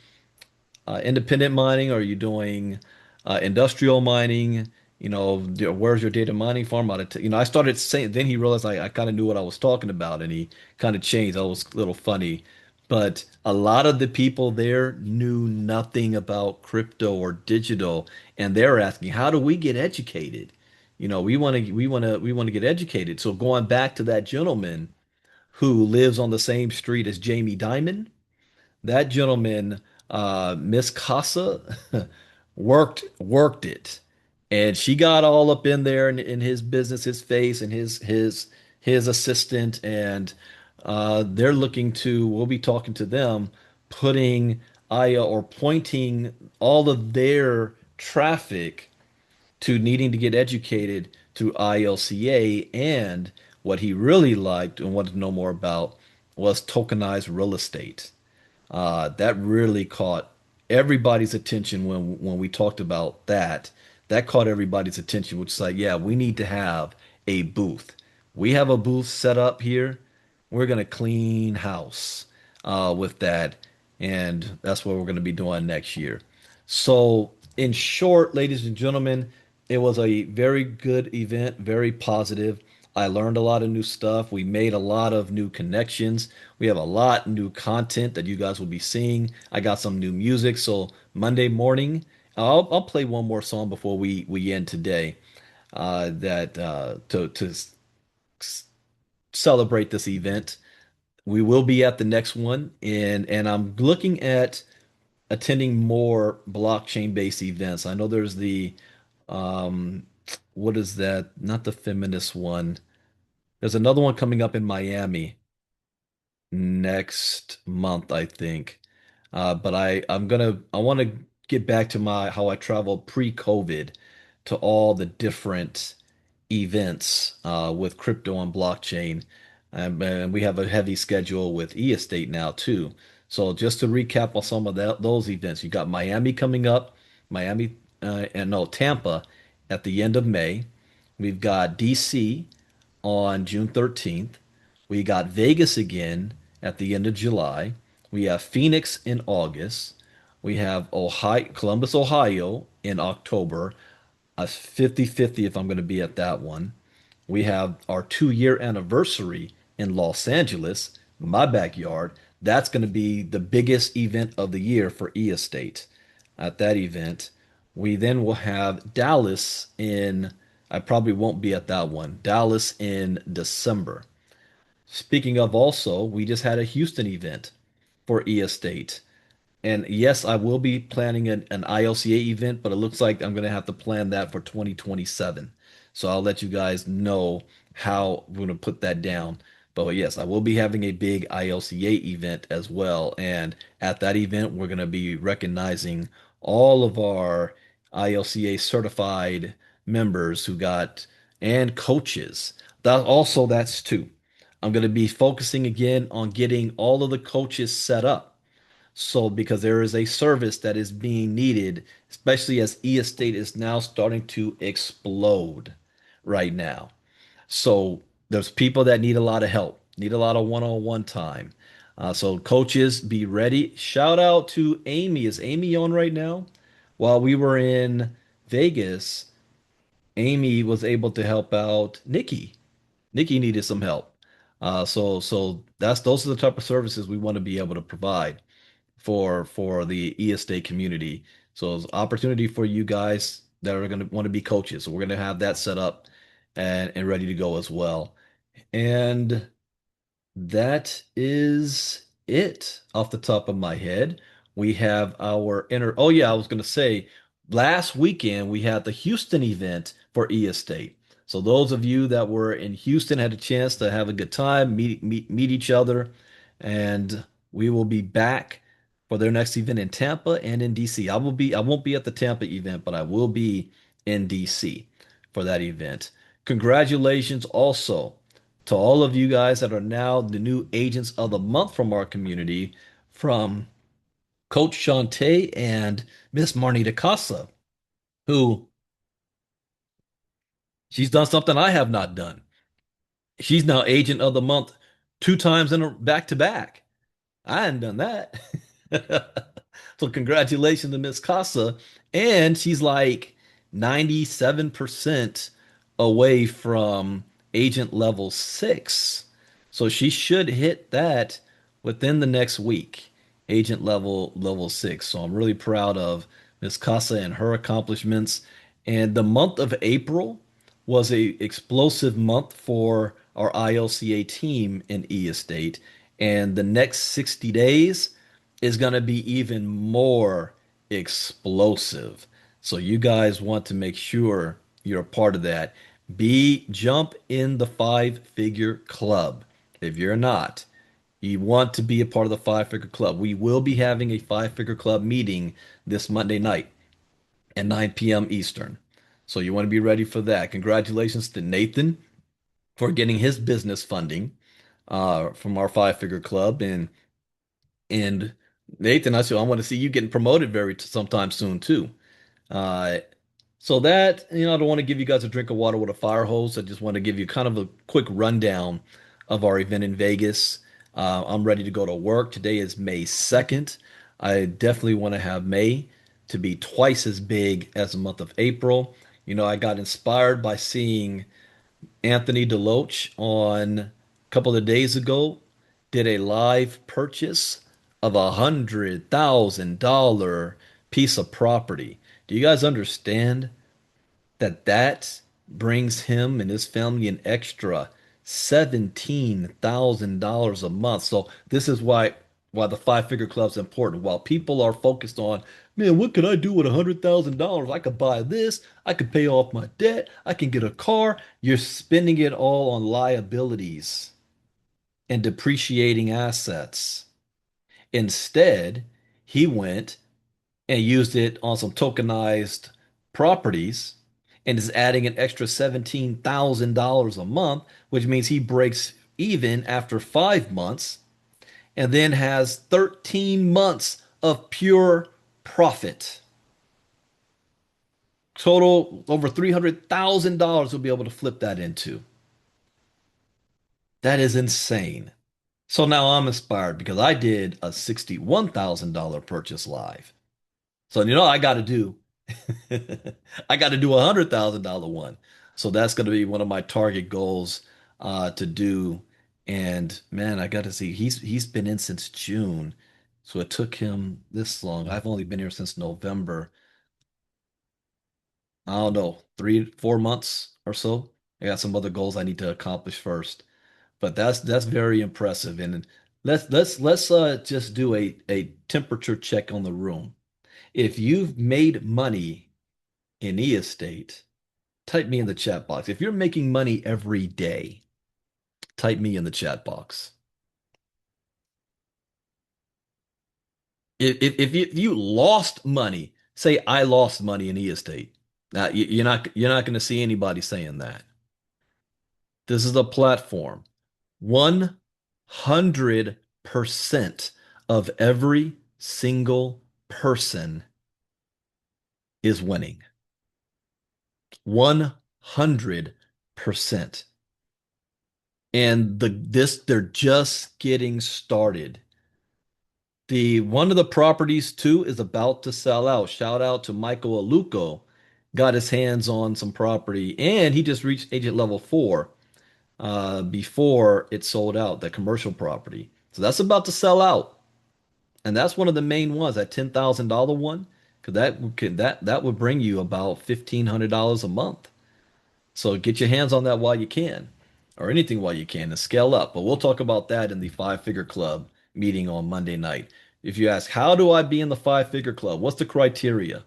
independent mining? Are you doing industrial mining? Where's your data mining farm out of I started saying, then he realized I kind of knew what I was talking about and he kind of changed. That was a little funny. But a lot of the people there knew nothing about crypto or digital, and they're asking, how do we get educated? We want to get educated. So going back to that gentleman who lives on the same street as Jamie Dimon, that gentleman, Miss Casa, worked it, and she got all up in there in his business, his face, and his assistant, and they're looking to. We'll be talking to them, putting Aya or pointing all of their traffic to needing to get educated through ILCA, and what he really liked and wanted to know more about was tokenized real estate. That really caught everybody's attention when we talked about that. That caught everybody's attention, which is like, yeah, we need to have a booth. We have a booth set up here. We're gonna clean house with that, and that's what we're gonna be doing next year. So, in short, ladies and gentlemen, it was a very good event, very positive. I learned a lot of new stuff. We made a lot of new connections. We have a lot new content that you guys will be seeing. I got some new music. So Monday morning, I'll play one more song before we end today. That to celebrate this event. We will be at the next one, and I'm looking at attending more blockchain-based events. I know there's the um, what is that? Not the feminist one. There's another one coming up in Miami next month, I think. But I want to get back to my how I traveled pre-COVID to all the different events with crypto and blockchain. And we have a heavy schedule with e-estate now too. So just to recap on some of those events, you got Miami coming up, Miami and no, Tampa at the end of May. We've got DC on June 13th. We got Vegas again at the end of July. We have Phoenix in August. We have Ohio, Columbus, Ohio in October. A 50-50 if I'm going to be at that one. We have our 2 year anniversary in Los Angeles, my backyard. That's going to be the biggest event of the year for e-estate at that event. We then will have Dallas in, I probably won't be at that one, Dallas in December. Speaking of also, we just had a Houston event for e-estate. And yes, I will be planning an ILCA event, but it looks like I'm going to have to plan that for 2027. So I'll let you guys know how we're going to put that down. But yes, I will be having a big ILCA event as well. And at that event, we're going to be recognizing all of our ILCA certified members who got and coaches. That's too. I'm going to be focusing again on getting all of the coaches set up. So, because there is a service that is being needed, especially as e-estate is now starting to explode right now. So, there's people that need a lot of help, need a lot of one-on-one time. So, coaches, be ready. Shout out to Amy. Is Amy on right now? While we were in Vegas, Amy was able to help out Nikki. Nikki needed some help. So those are the type of services we want to be able to provide for the e-estate community. So it's an opportunity for you guys that are going to want to be coaches. So we're going to have that set up and ready to go as well. And that is it off the top of my head. We have our oh yeah, I was going to say last weekend we had the Houston event for e-estate. So those of you that were in Houston had a chance to have a good time, meet each other, and we will be back for their next event in Tampa and in DC. I won't be at the Tampa event, but I will be in DC for that event. Congratulations also to all of you guys that are now the new agents of the month from our community, from Coach Shantae and Miss Marnita Casa, who she's done something I have not done. She's now agent of the month two times in a back to back. I hadn't done that. So congratulations to Miss Casa. And she's like 97% away from agent level six. So she should hit that within the next week. Agent level six. So I'm really proud of Miss Casa and her accomplishments. And the month of April was a explosive month for our ILCA team in E Estate. And the next 60 days is going to be even more explosive. So you guys want to make sure you're a part of that. Jump in the five-figure club. If you're not, you want to be a part of the five-figure club. We will be having a five-figure club meeting this Monday night at 9 p.m. Eastern. So you want to be ready for that. Congratulations to Nathan for getting his business funding from our five-figure club. And Nathan, I want to see you getting promoted very sometime soon too. Uh, so that, I don't want to give you guys a drink of water with a fire hose. I just want to give you kind of a quick rundown of our event in Vegas. I'm ready to go to work. Today is May 2nd. I definitely want to have May to be twice as big as the month of April. I got inspired by seeing Anthony DeLoach on a couple of days ago did a live purchase of $100,000 piece of property. Do you guys understand that brings him and his family an extra $17,000 a month? So this is why the five-figure club is important. While people are focused on, man, what could I do with $100,000? I could buy this, I could pay off my debt, I can get a car. You're spending it all on liabilities and depreciating assets. Instead, he went and used it on some tokenized properties and is adding an extra $17,000 a month, which means he breaks even after 5 months and then has 13 months of pure profit. Total over $300,000 will be able to flip that into. That is insane. So now I'm inspired because I did a $61,000 purchase live. So I got to do I got to do $100,000 one. So that's going to be one of my target goals to do. And man, I got to see he's been in since June. So it took him this long. I've only been here since November. I don't know, 3, 4 months or so. I got some other goals I need to accomplish first. But that's very impressive. And let's just do a temperature check on the room. If you've made money in e-estate, type me in the chat box. If you're making money every day, type me in the chat box. If you lost money, say I lost money in e-estate. Now you're not going to see anybody saying that. This is a platform. 100% of every single person is winning. 100%. And they're just getting started. The one of the properties too is about to sell out. Shout out to Michael Aluko. Got his hands on some property and he just reached agent level 4 before it sold out, the commercial property. So that's about to sell out. And that's one of the main ones, that $10,000 one, because that would bring you about $1,500 a month. So get your hands on that while you can, or anything while you can, and scale up. But we'll talk about that in the Five Figure Club meeting on Monday night. If you ask, how do I be in the Five Figure Club? What's the criteria?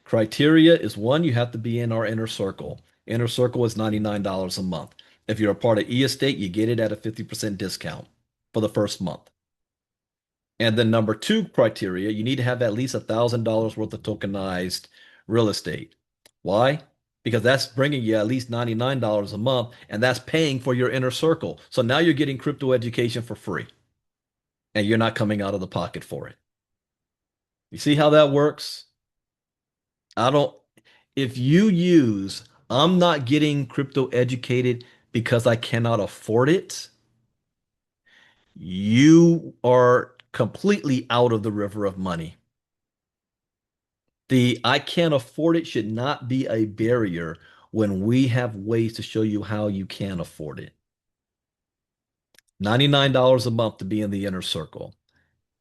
Criteria is one, you have to be in our inner circle. Inner circle is $99 a month. If you're a part of e-estate, you get it at a 50% discount for the first month. And then number two criteria, you need to have at least $1,000 worth of tokenized real estate. Why? Because that's bringing you at least $99 a month, and that's paying for your inner circle. So now you're getting crypto education for free, and you're not coming out of the pocket for it. You see how that works? I don't, if you use, I'm not getting crypto educated because I cannot afford it, you are completely out of the river of money. The I can't afford it should not be a barrier when we have ways to show you how you can afford it. $99 a month to be in the inner circle.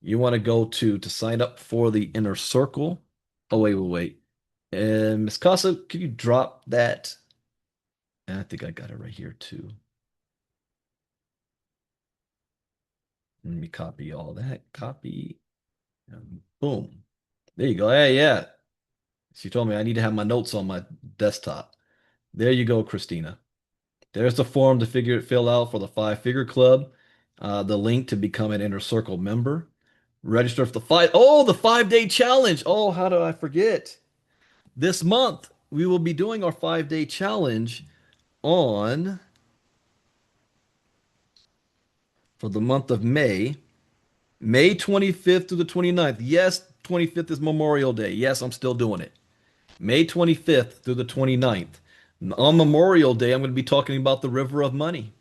You want to go to sign up for the inner circle. Oh, wait. And Ms. Casa, can you drop that? I think I got it right here too. Let me copy all that. Copy. And boom. There you go. Hey, yeah. She told me I need to have my notes on my desktop. There you go, Christina. There's the form to fill out for the 5-figure club. The link to become an inner circle member. Register for the 5-day challenge. Oh, how did I forget? This month we will be doing our 5-day challenge on for the month of May, May 25th through the 29th. Yes, 25th is Memorial Day. Yes, I'm still doing it. May 25th through the 29th. On Memorial Day, I'm going to be talking about the river of money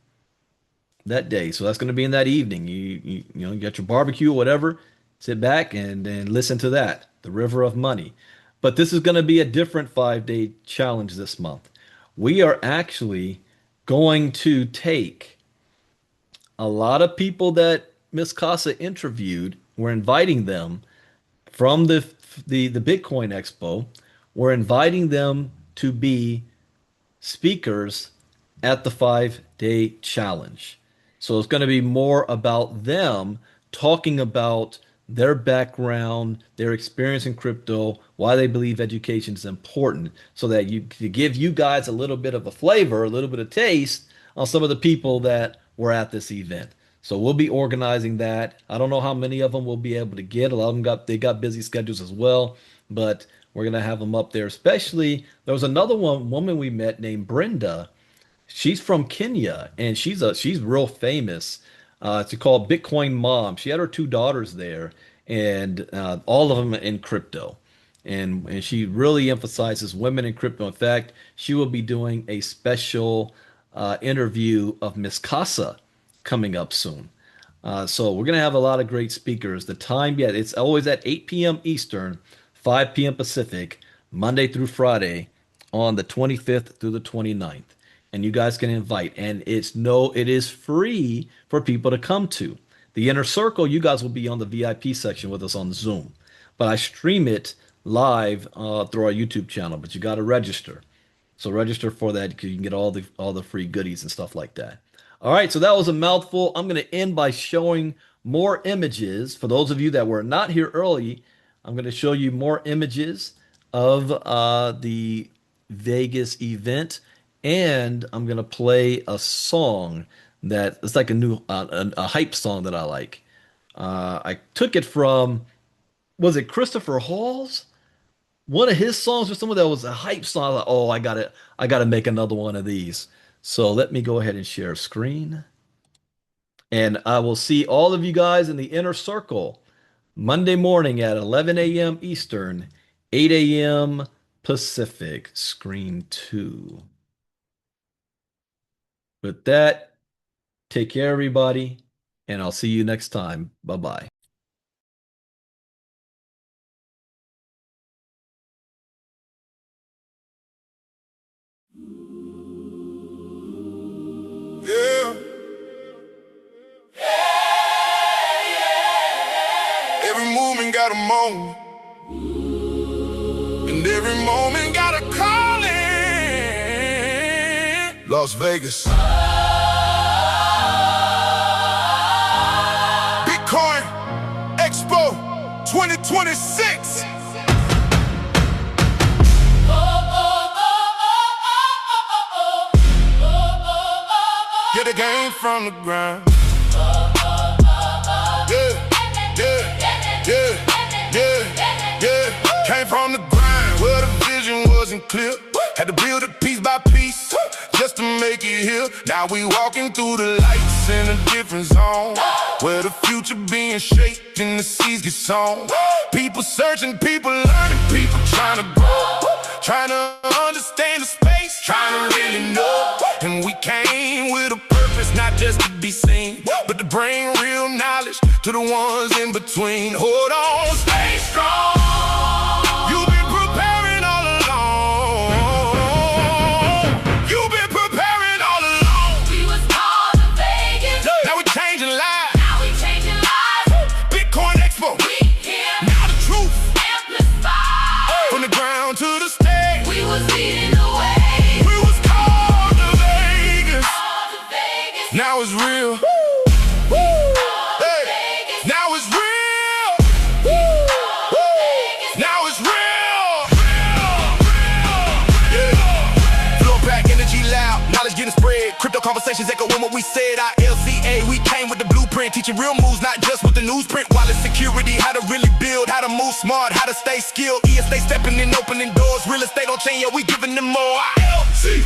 that day. So that's going to be in that evening. You get your barbecue or whatever, sit back and listen to that, the river of money. But this is going to be a different 5-day challenge this month. We are actually going to take a lot of people that Miss Casa interviewed. We're inviting them from the Bitcoin Expo. We're inviting them to be speakers at the 5-day challenge. So it's going to be more about them talking about their background, their experience in crypto, why they believe education is important, so that to give you guys a little bit of a flavor, a little bit of taste on some of the people that were at this event. So we'll be organizing that. I don't know how many of them we'll be able to get. A lot of them got busy schedules as well, but we're gonna have them up there. Especially there was another woman we met named Brenda. She's from Kenya and she's real famous. It's called Bitcoin Mom. She had her 2 daughters there, and all of them in crypto. And she really emphasizes women in crypto. In fact, she will be doing a special interview of Miss Casa coming up soon. So we're going to have a lot of great speakers. The time, yeah, it's always at 8 p.m. Eastern, 5 p.m. Pacific, Monday through Friday on the 25th through the 29th. And you guys can invite. And it is free for people to come to. The inner circle, you guys will be on the VIP section with us on Zoom. But I stream it live through our YouTube channel, but you got to register. So register for that because you can get all the free goodies and stuff like that. All right, so that was a mouthful. I'm going to end by showing more images. For those of you that were not here early, I'm going to show you more images of the Vegas event, and I'm going to play a song that it's like a hype song that I like. I took it from, was it Christopher Hall's? One of his songs or someone that was a hype song. Like, oh, I gotta make another one of these. So let me go ahead and share screen. And I will see all of you guys in the inner circle Monday morning at 11 a.m. Eastern, 8 a.m. Pacific, screen 2. With that, take care, everybody, and I'll see you next time. Bye-bye. Yeah. Every movement got a moment, and every moment got a calling. Las Vegas. Bitcoin Expo 2026. Get the game from the ground. Yeah. Came from the grind where the vision wasn't clear. Had to build it piece by piece just to make it here. Now we walking through the lights in a different zone, where the future being shaped and the seeds get sown. People searching, people learning, people trying to grow. Trying to understand the space, trying to really know. And we came with a purpose, not just to be seen, but to bring real knowledge to the ones in between. Hold on, stay strong. You've been preparing all along. You've been preparing all along. We was called to Vegas. Now we're changing lives. Now we changing lives. Bitcoin Expo. We here. Now the truth. Amplified. From the ground to the stage. We was leading the way. We was called to Vegas. Called to Vegas. Now it's real. Called to Hey. Vegas. Now it's real. Vegas. Now it's real. Yeah. Flow back, energy loud, knowledge getting spread. Crypto conversations echoing what we said. ILCA, we came with the blueprint, teaching real moves, not just with the newsprint. Wallet security, how to really build, how to move smart, how to stay skilled. ESA stepping in, opening doors. Real estate on chain, yeah, we giving them more. ILCA,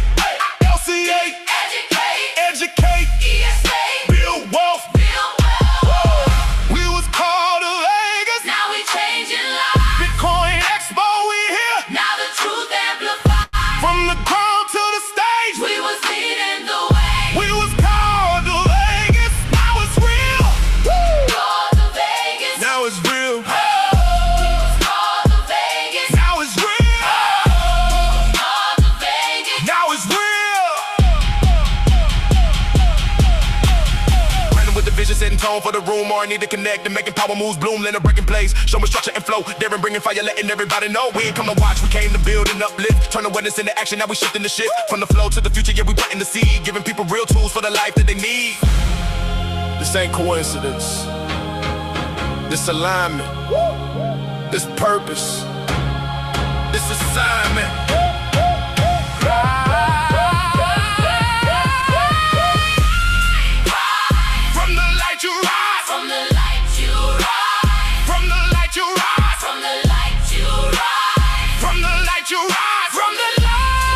Educate. educate, ESA. build wealth. Build wealth. We was called to Vegas. Now we changing lives. Bitcoin Expo, we here. Now the truth amplified. From the ground to the stage. We was leading the way. We was called to Vegas. Now it's real. Called to Vegas. Now it's real. We was called to Vegas. Now it's real. Called to Vegas. Now it's real. Brandon with the vision, setting tone for the room. Or I need to connect and making power moves bloom. Letting breaking plays, show me structure and flow. Daring bringing fire, letting everybody know. We ain't come to watch, we came to build and uplift. Turn awareness into action, now we shifting the shit. From the flow to the future, yeah, we planting the seed. Giving people real tools for the life that they need. This ain't coincidence. This alignment. This purpose. This assignment. From the light you rise. From the light you rise. From the light you rise. From the light you rise. From the light you rise. From the light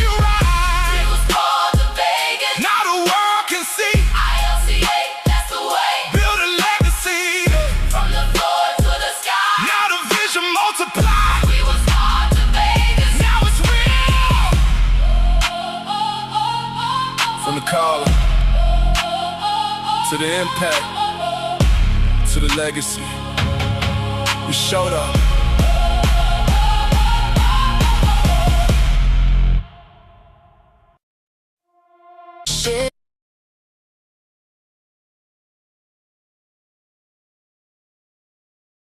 you we rise. was called to Vegas. Now the world can see. ILCA, that's the way. Build a legacy. From the floor to the sky. Now the vision multiply. We was called to Vegas. Now it's real. From the caller to the impact to the legacy. We showed up.